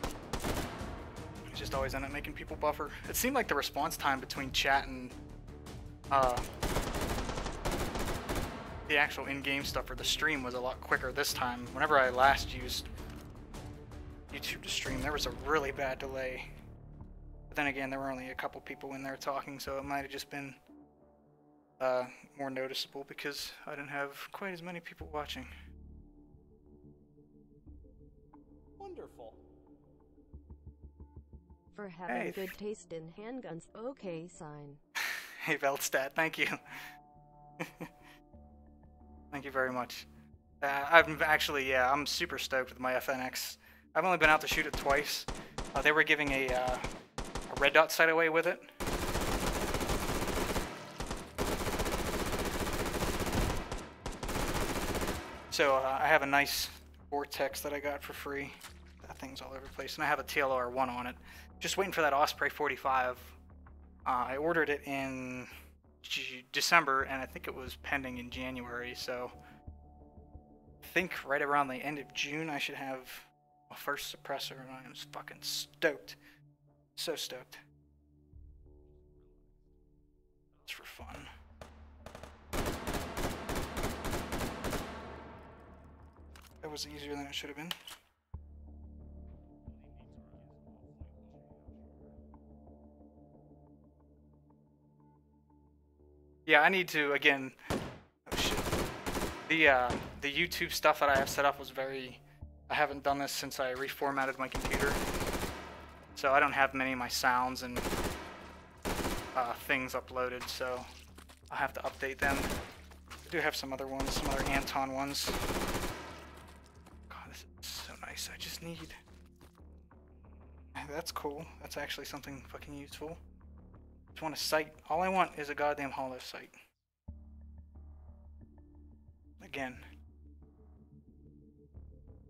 just always end up making people buffer. It seemed like the response time between chat and the actual in-game stuff for the stream was a lot quicker this time. Whenever I last used YouTube to stream, there was a really bad delay. But then again, there were only a couple people in there talking, so it might have just been more noticeable because I didn't have quite as many people watching. Wonderful. for having Hey. good taste in handguns. Okay, sign. Hey, Veldstat, thank you. Thank you very much. I've actually, yeah, I'm super stoked with my FNX. I've only been out to shoot it twice. They were giving a red dot sight away with it. So I have a nice Vortex that I got for free. That thing's all over the place. And I have a TLR1 on it. Just waiting for that Osprey 45. I ordered it in December, and I think it was pending in January, so I think right around the end of June I should have my first suppressor, and I'm fucking stoked. So stoked. It's for fun. That was easier than it should have been. Yeah, I need to, again, oh shit. The YouTube stuff that I have set up was I haven't done this since I reformatted my computer. So I don't have many of my sounds and things uploaded, so I'll have to update them. I do have some other ones, some other Anton ones. God, this is so nice. I just need... That's cool. That's actually something fucking useful. Just want a sight. All I want is a goddamn hollow sight. Again.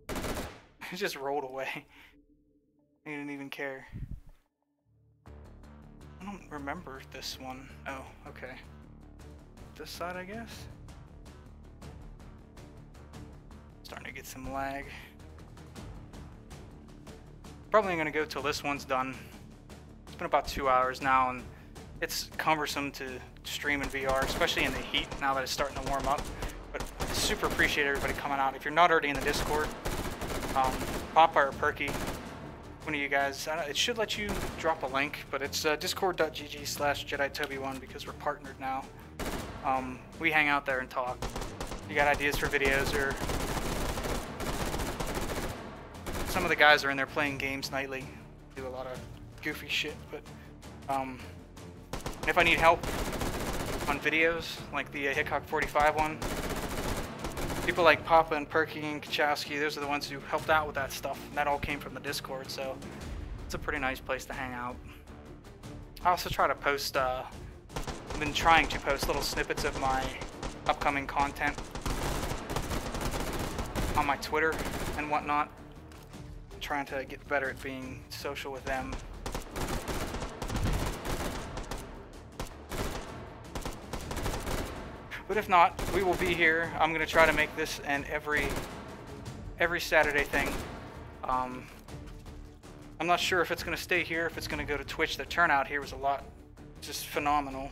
It just rolled away. I didn't even care. I don't remember this one. Oh, okay. This side, I guess? Starting to get some lag. Probably gonna go till this one's done. It's been about 2 hours now, and it's cumbersome to stream in VR, especially in the heat now that it's starting to warm up. But I super appreciate everybody coming out. If you're not already in the Discord, Papa or Perky, one of you guys, it should let you drop a link, but it's discord.gg/JediToby1 because we're partnered now. We hang out there and talk. If you got ideas for videos, or some of the guys are in there playing games nightly, do a lot of goofy shit, but if I need help on videos, like the Hickok 45 one, people like Papa and Perky and Kachowski, those are the ones who helped out with that stuff, and that all came from the Discord, so it's a pretty nice place to hang out. I also try to post, I've been trying to post little snippets of my upcoming content on my Twitter and whatnot. I'm trying to get better at being social with them. But if not, we will be here. I'm gonna try to make this an every Saturday thing. I'm not sure if it's gonna stay here, if it's gonna go to Twitch. The turnout here was just phenomenal.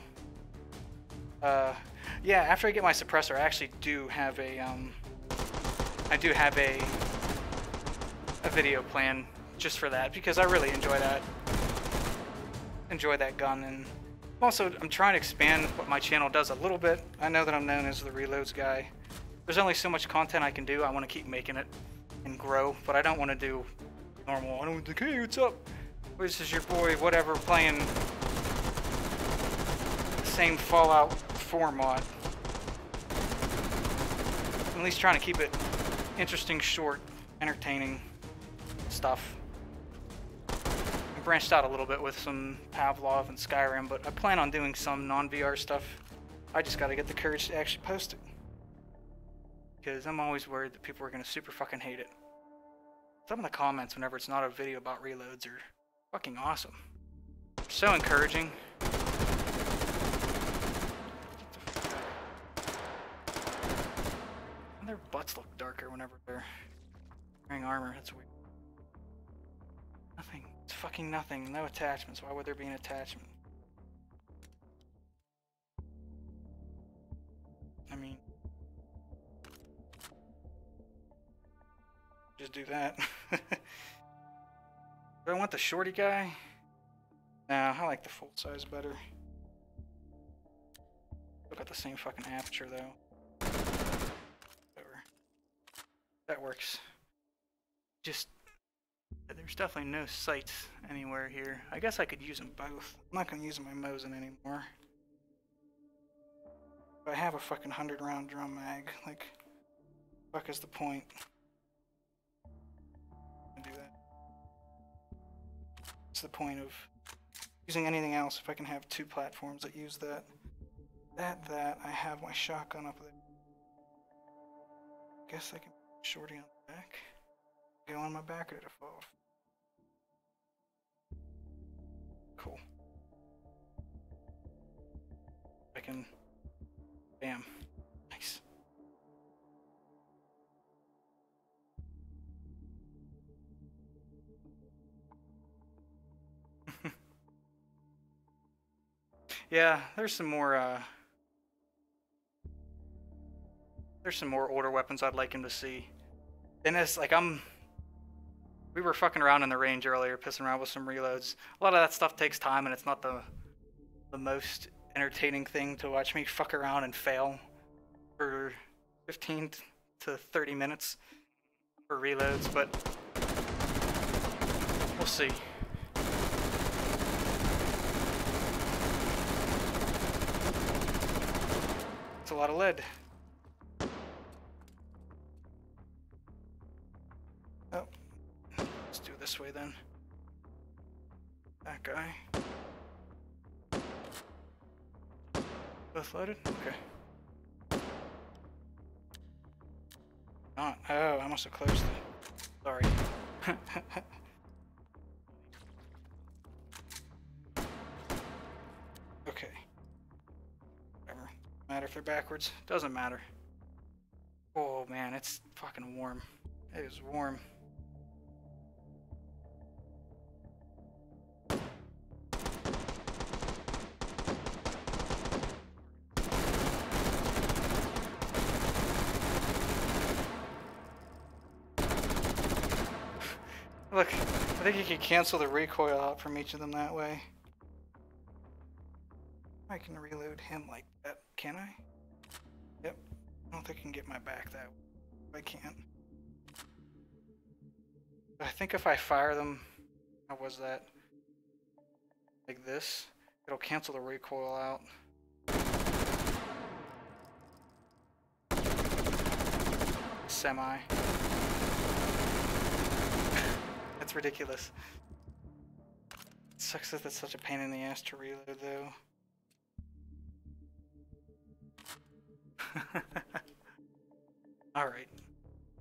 Yeah, after I get my suppressor, I actually do have a video plan just for that, because I really enjoy that gun, and also I'm trying to expand what my channel does a little bit. I know that I'm known as the reloads guy. There's only so much content I can do. I want to keep making it and grow, but I don't want to do normal. I don't want to hey, what's up? This is your boy, whatever, playing the same Fallout 4 mod. I'm at least trying to keep it interesting, short, entertaining stuff. I branched out a little bit with some Pavlov and Skyrim, but I plan on doing some non-VR stuff. I just gotta get the courage to actually post it, because I'm always worried that people are gonna super fucking hate it. Some of the comments whenever it's not a video about reloads are fucking awesome. So encouraging. And their butts look darker whenever they're wearing armor. That's weird. Nothing. It's fucking nothing. No attachments. Why would there be an attachment? I mean, just do that. Do I want the shorty guy? Nah, I like the full size better. Still got the same fucking aperture though. Whatever. That works. Just There's definitely no sights anywhere here. I guess I could use them both. I'm not gonna use my Mosin anymore. If I have a fucking 100-round drum mag, like, fuck is the point? Do that. What's the point of using anything else if I can have 2 platforms that use that? That, I have my shotgun up there. Guess I can put shorty on the back. Go on my back or to fall off. Cool. I can. Bam. Nice. Yeah, there's some more older weapons I'd like him to see. And it's like we were fucking around in the range earlier, pissing around with some reloads. A lot of that stuff takes time, and it's not the most entertaining thing to watch me fuck around and fail for 15 to 30 minutes for reloads, but we'll see. It's a lot of lead. Oh, let's do it this way then. That guy. Both loaded? Okay. Not. Oh, I must have closed it. Sorry. Okay. Whatever. Matter if they're backwards? Doesn't matter. Oh man, it's fucking warm. It is warm. Look, I think you can cancel the recoil out from each of them that way. I can reload him like that, can I? Yep. I don't think I can get my back that way. I can't. But I think if I fire them, how was that? Like this, it'll cancel the recoil out. Semi. That's ridiculous. It sucks that that's such a pain in the ass to reload though. Alright.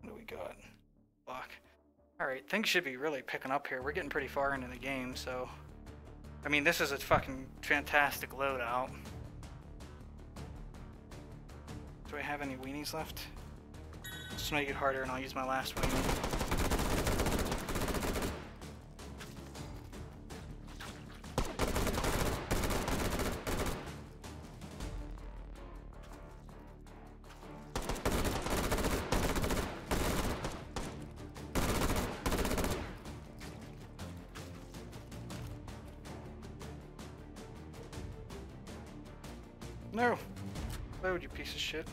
What do we got? Block. Alright, things should be really picking up here. We're getting pretty far into the game, so... I mean, this is a fucking fantastic loadout. Do I have any weenies left? Just make it harder and I'll use my last weenie. No! Load, you piece of shit.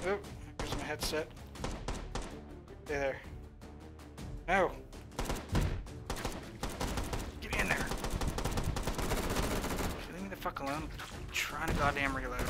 Oh, here's my headset. Stay there. No! Get in there! Leave me the fuck alone. I'm trying to goddamn reload.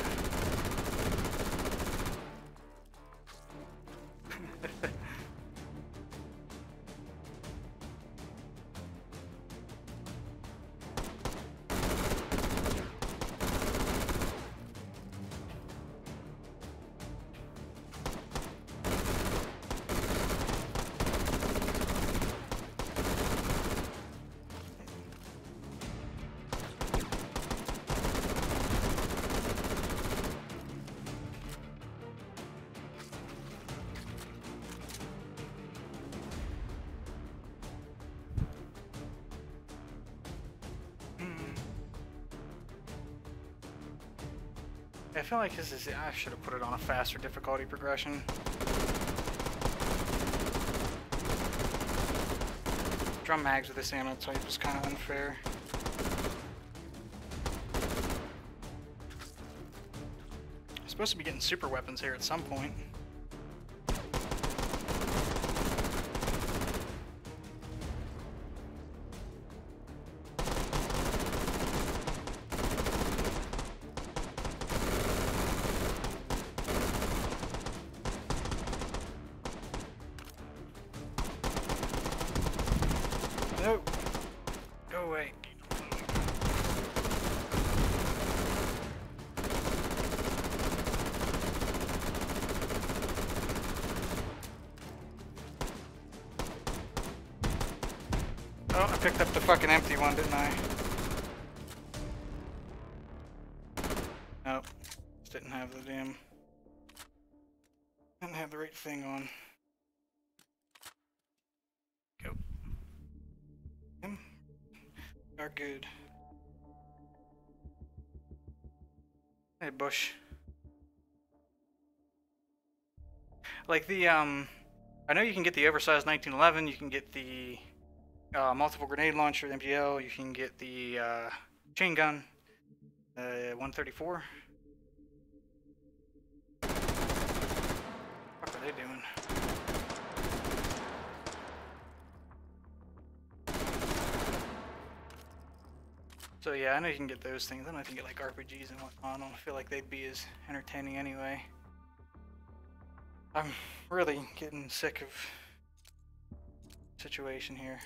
I feel like this is... I should have put it on a faster difficulty progression. Drum mags with this ammo type is kind of unfair. I'm supposed to be getting super weapons here at some point. No! Go away. Oh, I picked up the fucking empty one, didn't I? Nope. Just didn't have the damn... Didn't have the right thing on. Go. Are good. Hey, Bush. Like the, I know you can get the oversized 1911, you can get the multiple grenade launcher, MGL, you can get the chain gun, 134. What are they doing? So yeah, I know you can get those things. I don't know if you can get like RPGs and whatnot. I don't feel like they'd be as entertaining anyway. I'm really getting sick of the situation here.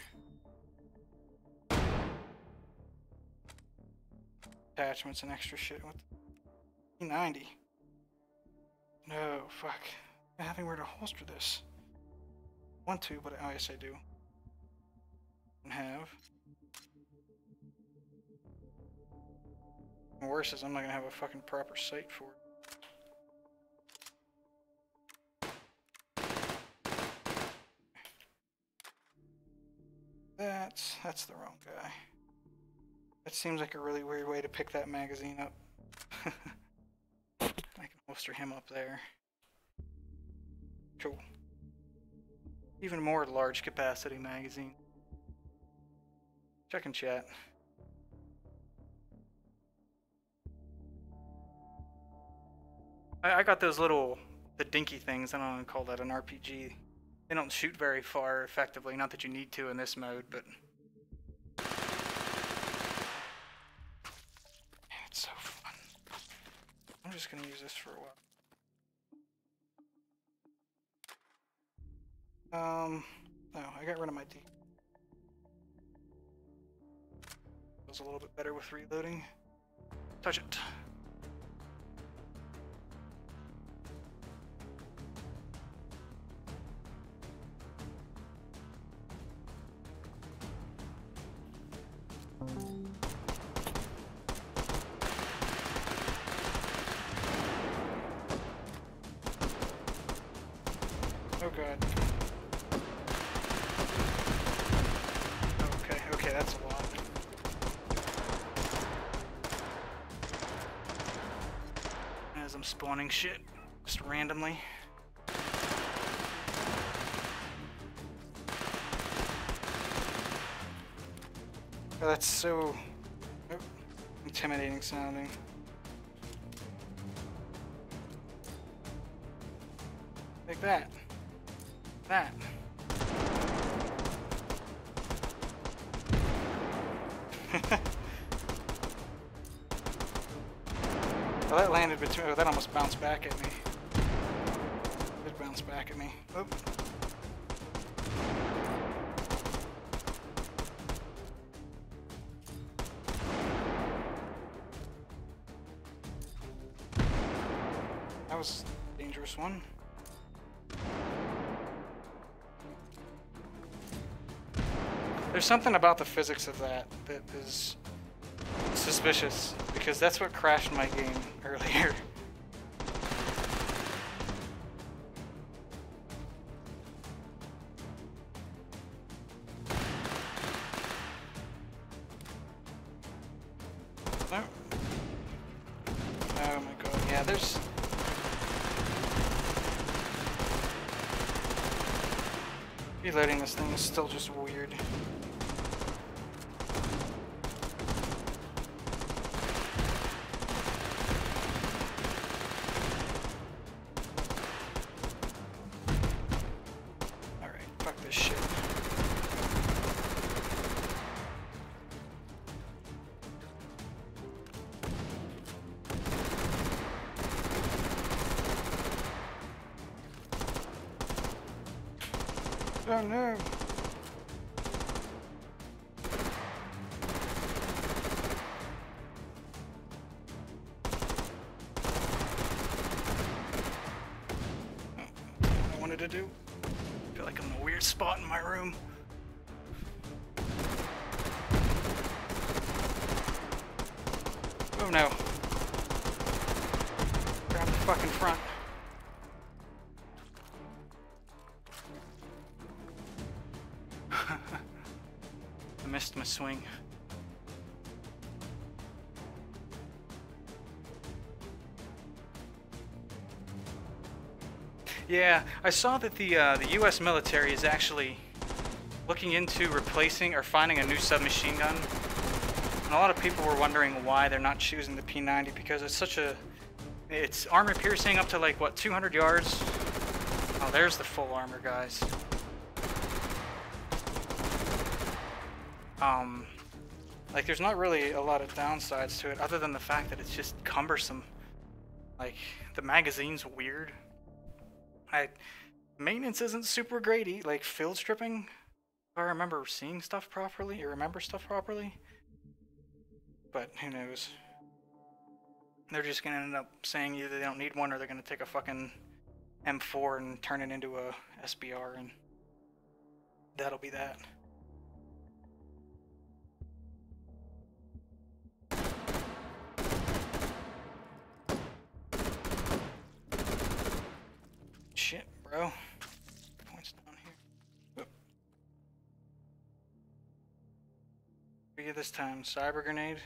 Attachments and extra shit with P90. No, fuck. I'm having where to holster this. Want to, but oh, yes I do. And have. And worse is I'm not gonna have a fucking proper sight for it. That's the wrong guy. That seems like a really weird way to pick that magazine up. I can holster him up there. Cool. Even more large capacity magazine. Check in chat. I got those little, the dinky things, I don't want to call that an RPG. They don't shoot very far effectively, not that you need to in this mode, but... Man, it's so fun. I'm just gonna use this for a while. No, I got rid of my D. Feels a little bit better with reloading. Touch it. Oh god. Okay, that's a lot. As I'm spawning shit, just randomly. Oh, that's so intimidating sounding. Like that. That. Well, that landed between. Oh, that almost bounced back at me. It bounced back at me. Oop. That was a dangerous one. There's something about the physics of that that is suspicious, because that's what crashed my game earlier. No. Oh my god, yeah, there's... Reloading this thing is still just weird. Oh no! feel like I'm in a weird spot in my room. Oh no. Grab the fucking front. I missed my swing. Yeah, I saw that the U.S. military is actually looking into replacing or finding a new submachine gun. And a lot of people were wondering why they're not choosing the P90 because it's such a... It's armor piercing up to like, what, 200 yards? Oh, there's the full armor, guys. Like, there's not really a lot of downsides to it other than the fact that it's just cumbersome. Like, the magazine's weird. Maintenance isn't super great. Like, field stripping, if I remember seeing stuff properly, or remember stuff properly. But who knows? They're just gonna end up saying either they don't need one or they're gonna take a fucking M4 and turn it into a SBR, and that'll be that. Shit, bro. Points down here. Whoop. We get this time. Cyber grenade,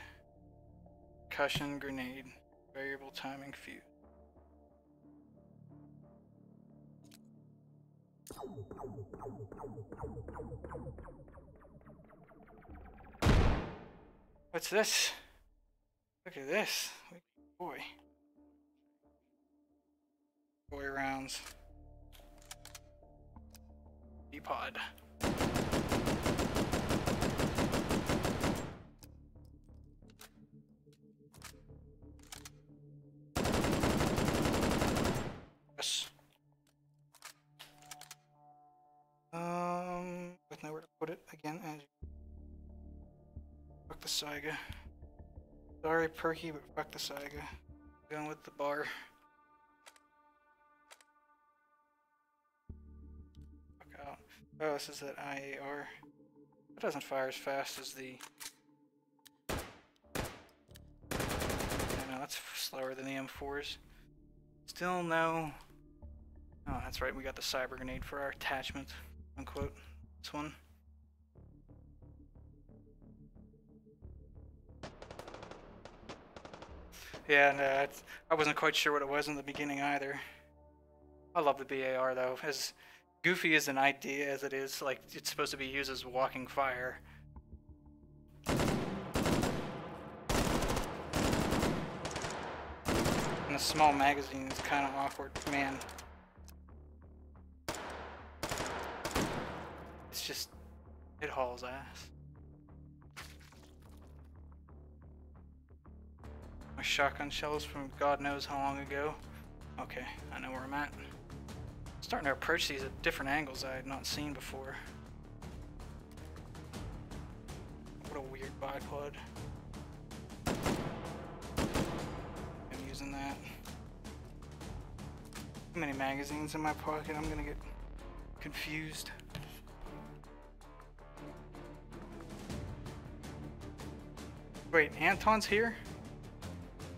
concussion grenade, variable timing fuse. What's this? Look at this. Boy. Boy rounds. D-pod. Yes. With nowhere to put it again. As fuck the Saiga. Sorry, Perky, but fuck the Saiga. Going with the bar. Fuck out. Oh, this is that IAR. That doesn't fire as fast as the... I know, that's slower than the M4s. Still no... Oh, that's right, we got the cyber grenade for our attachment, unquote. This one. Yeah, no, I wasn't quite sure what it was in the beginning either. I love the BAR though. As goofy as an idea as it is, like, it's supposed to be used as walking fire. And a small magazine is kind of awkward, man. It's just, it hauls ass. My shotgun shells from God knows how long ago. Okay, I know where I'm at. Starting to approach these at different angles I had not seen before. What a weird bipod. I'm using that. Too many magazines in my pocket, I'm gonna get confused. Wait, Anton's here?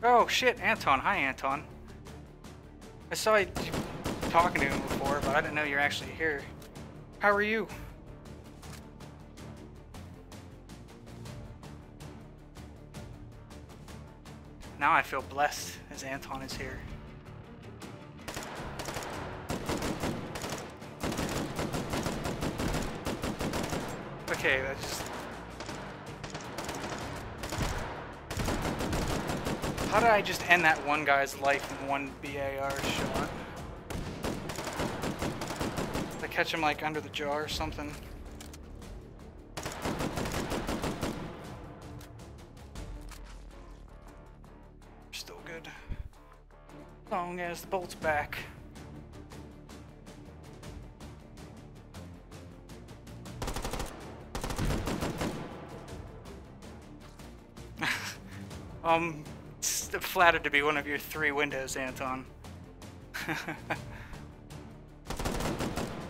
Oh shit, Anton. Hi, Anton. I saw you talking to him before, but I didn't know you're actually here. How are you? Now I feel blessed as Anton is here. Okay, that's just... How did I just end that one guy's life in one BAR shot? Did I catch him like under the jaw or something? Still good. As long as the bolt's back. Flattered to be one of your 3 windows, Anton.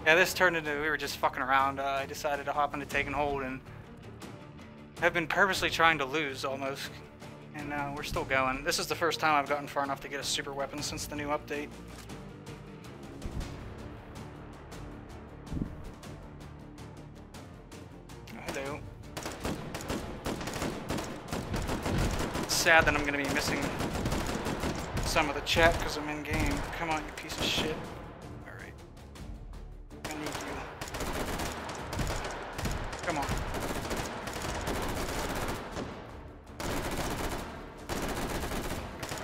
Yeah, this turned into, we were just fucking around. I decided to hop into Taking Hold and have been purposely trying to lose almost. And we're still going. This is the first time I've gotten far enough to get a super weapon since the new update. Hello. It's sad that I'm going to be missing some of the chat because I'm in game. Come on, you piece of shit. Alright. I need you. Come on.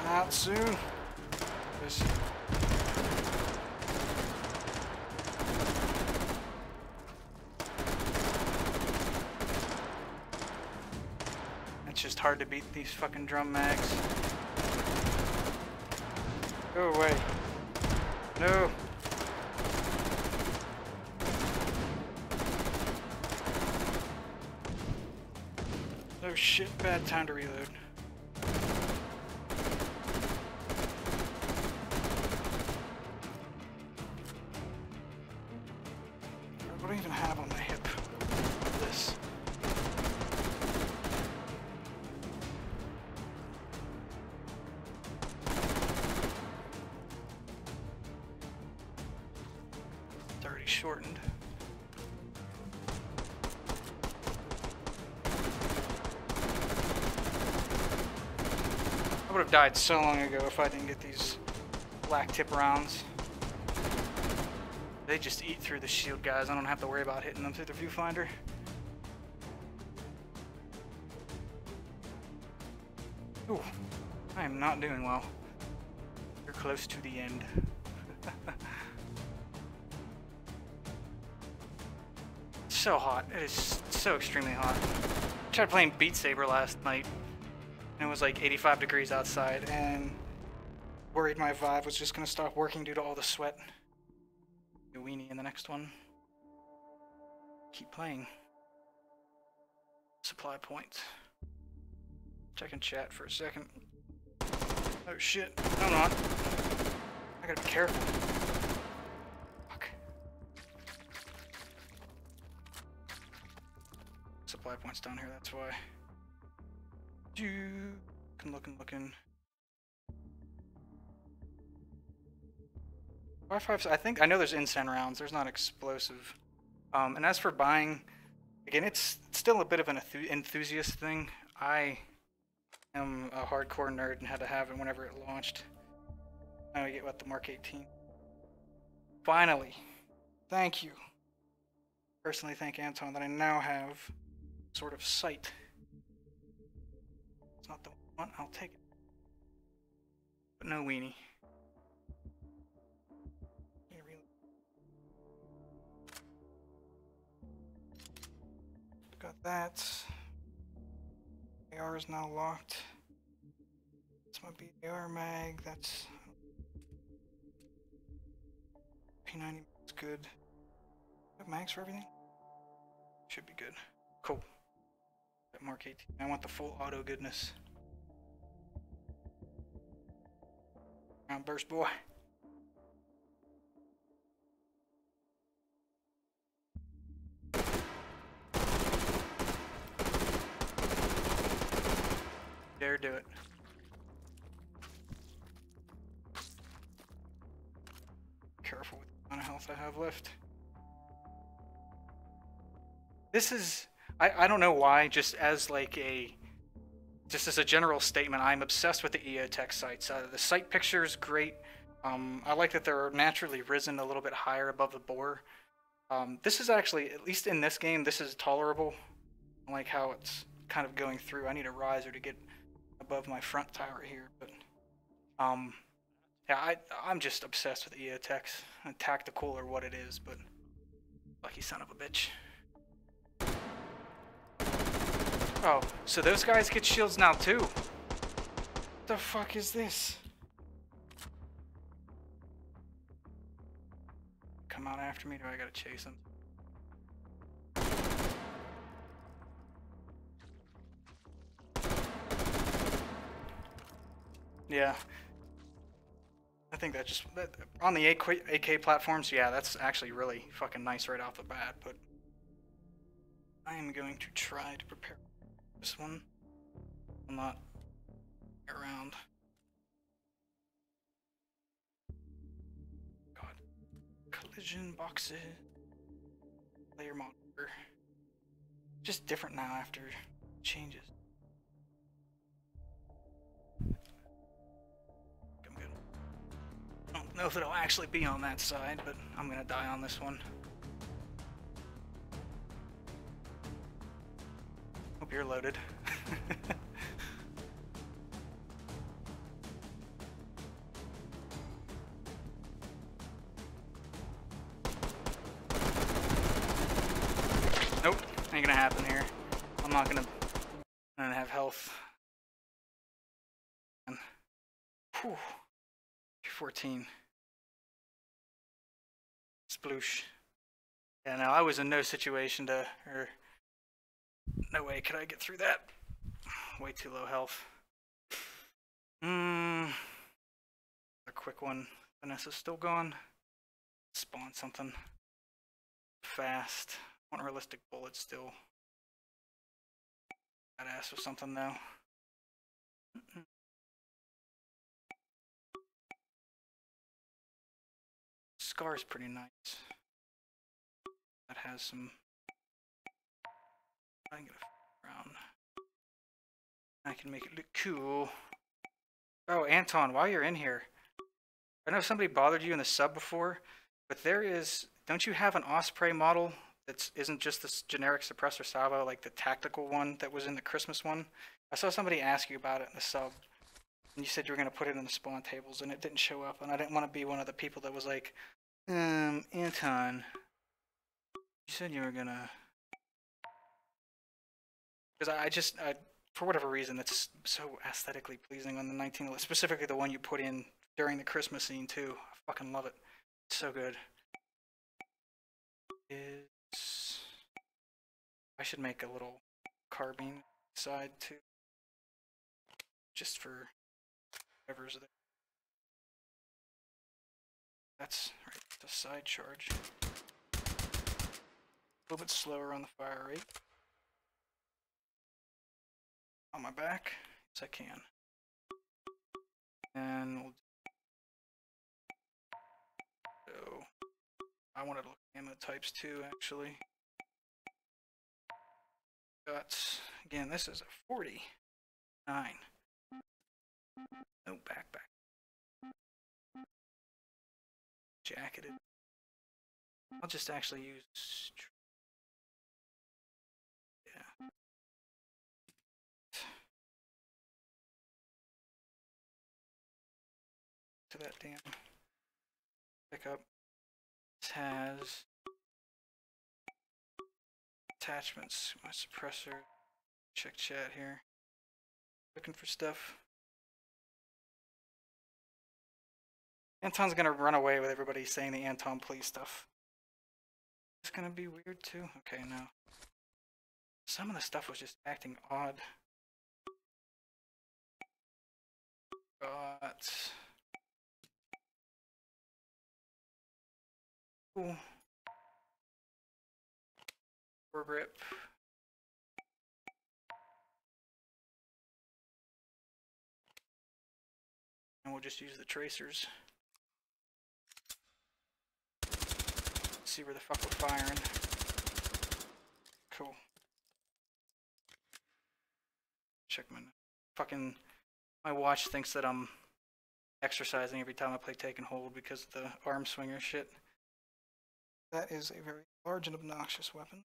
Out soon. This. It's just hard to beat these fucking drum mags. Go away. No. Oh shit, bad time to reload. What do I even have on my hip? This. It's already shortened. I would have died so long ago if I didn't get these black tip rounds. They just eat through the shield, guys. I don't have to worry about hitting them through the viewfinder. Ooh, I am not doing well. You're close to the end. So hot. It is so extremely hot. I tried playing Beat Saber last night, and it was like 85 degrees outside, and worried my Vive was just gonna stop working due to all the sweat. A weenie in the next one. Keep playing. Supply points. Checking chat for a second. Oh shit. No, I'm not. I gotta be careful. Fuck. Supply points down here, that's why. Looking. I know there's incense rounds. There's not explosive. And as for buying, again, it's still a bit of an enthusiast thing. I am a hardcore nerd and had to have it whenever it launched. Now we get what, the Mark 18. Finally, thank you. Personally, thank Anton that I now have sort of sight. It's not the one. I'll take it. But no weenie. Got that. AR is now locked. That's my BAR mag. That's P90 is good. Got mags for everything? Should be good. Cool. Got Mark 18. I want the full auto goodness. Round burst, boy. Dare do it. Careful with the amount of health I have left. This is, I don't know why, just as a general statement, I'm obsessed with the EOTech sights. The sight picture is great. I like that they're naturally risen a little bit higher above the bore. This is actually, at least in this game, this is tolerable. I like how it's kind of going through. I need a riser to get above my front tower here, but yeah, I'm just obsessed with EOTechs and tactical or what it is, but lucky son of a bitch. Oh, so those guys get shields now too. What the fuck is this? Come out after me? Do I gotta chase them? Yeah. I think that just on the AK platforms, yeah, that's actually really fucking nice right off the bat. But I am going to try to prepare this one. I'm not around. God, collision boxes, layer monitor. Just different now after changes. I'm good. I don't know if it'll actually be on that side, but I'm gonna die on this one. Hope you're loaded. Nope, ain't gonna happen here. I'm not gonna have health. Whew. 14. Sploosh. Yeah, no, I was in no situation to, or no way could I get through that. Way too low health. A quick one. Vanessa's still gone. Spawn something fast. Want realistic bullets still. Badass or something though. Scar's pretty nice. That has some. I can get a around. I can make it look cool. Oh, Anton, while you're in here, I know somebody bothered you in the sub before, but there is. Don't you have an Osprey model that isn't just this generic suppressor salvo, like the tactical one that was in the Christmas one? I saw somebody ask you about it in the sub, and you said you were going to put it in the spawn tables, and it didn't show up, and I didn't want to be one of the people that was like, Anton, you said you were going to... Because I for whatever reason, it's so aesthetically pleasing on the 1911, specifically the one you put in during the Christmas scene, too. I fucking love it. It's so good. I should make a little carbine side, too. Just for whatever's there. That's right, the side charge. A little bit slower on the fire rate. On my back, as I can. And we'll do. I wanted to look at ammo types too, actually. Guts. Again, this is a 49. No backpack. Jacketed. I'll just actually use. Yeah. To that damn pickup. This has attachments. My suppressor. Check chat here. Looking for stuff. Anton's gonna run away with everybody saying the Anton please stuff. It's gonna be weird too. Okay, no. Some of the stuff was just acting odd. Got. Cool. Grip. And we'll just use the tracers. See where the fuck we're firing. Cool. Check my watch thinks that I'm exercising every time I play take and hold because of the arm swinger shit. That is a very large and obnoxious weapon.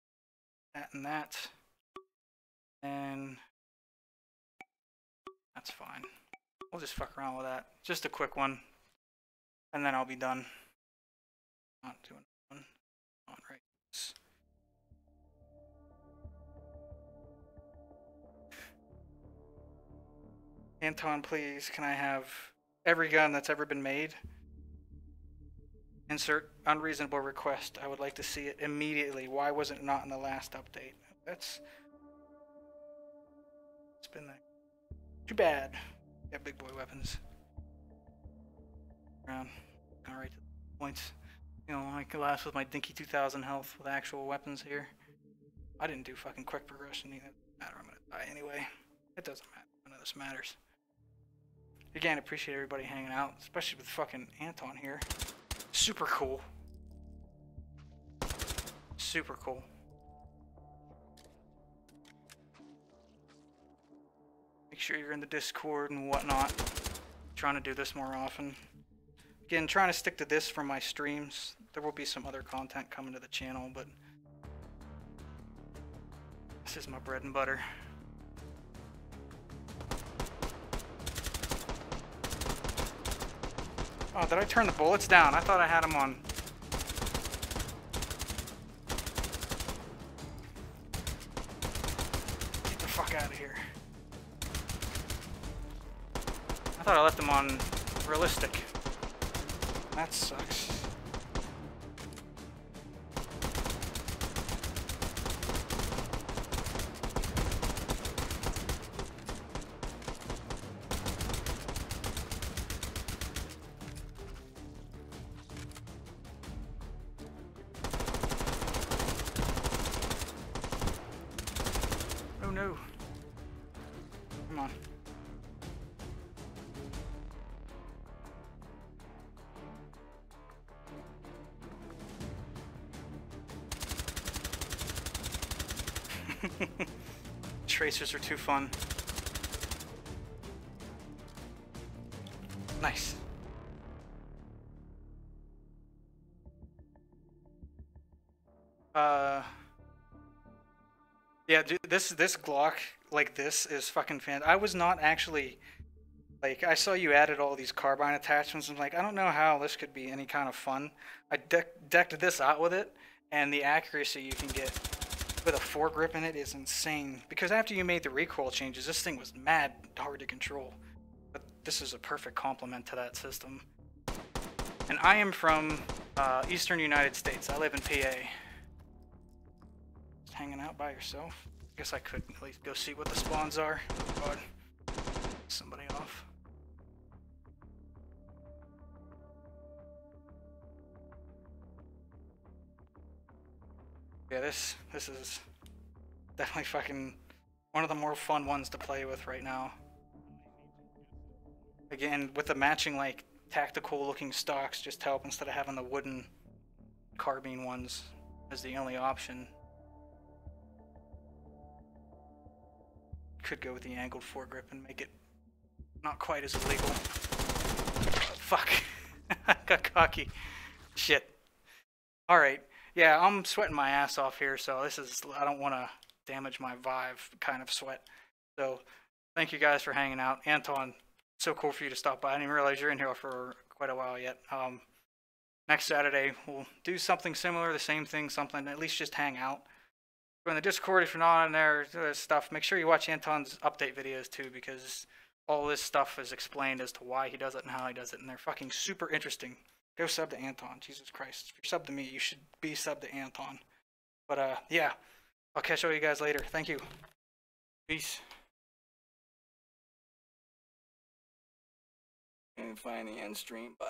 That and that. And that's fine. We'll just fuck around with that. Just a quick one. And then I'll be done. Not doing one. On right. Anton, please, can I have every gun that's ever been made? Insert unreasonable request. I would like to see it immediately. Why was it not in the last update? It's been there. Too bad. Yeah, big boy weapons. around. Going right to the points. You know, I could last with my dinky 2000 health with actual weapons here. I didn't do fucking quick progression either. Matter, I'm gonna die anyway. It doesn't matter. None of this matters. Again, appreciate everybody hanging out, especially with fucking Anton here. Super cool. Super cool. Make sure you're in the Discord and whatnot. Trying to do this more often. Again, trying to stick to this for my streams. There will be some other content coming to the channel, but this is my bread and butter. Oh, did I turn the bullets down? I thought I had them on. Get the fuck out of here. I thought I left them on realistic. That sucks. Oh no. Come on. Tracers are too fun. Nice. Yeah, dude, this Glock like this is fucking fan. I was not actually like, I saw you added all these carbine attachments. I'm like, I don't know how this could be any kind of fun. I decked this out with it, and the accuracy you can get with a foregrip in it is insane. Because after you made the recoil changes, this thing was mad hard to control. But this is a perfect complement to that system. And I am from Eastern United States. I live in PA. Just hanging out by yourself. Guess I could at least go see what the spawns are. Oh god. Somebody off. Yeah, this is definitely fucking one of the more fun ones to play with right now. Again, with the matching like tactical looking stocks just help instead of having the wooden carbine ones as the only option. Could go with the angled foregrip and make it not quite as illegal. Fuck. I got cocky. Shit. Alright. Yeah, I'm sweating my ass off here, so this is, I don't want to damage my vibe kind of sweat. So, thank you guys for hanging out. Anton, so cool for you to stop by. I didn't even realize you're in here for quite a while yet. Next Saturday, we'll do something similar, the same thing, something, at least just hang out. Go in the Discord if you're not in there, stuff. Make sure you watch Anton's update videos too, because all this stuff is explained as to why he does it and how he does it, and they're fucking super interesting. Go sub to Anton, Jesus Christ. If you're sub to me, you should be sub to Anton. But yeah, I'll catch all you guys later. Thank you. Peace. And find the end stream. Bye.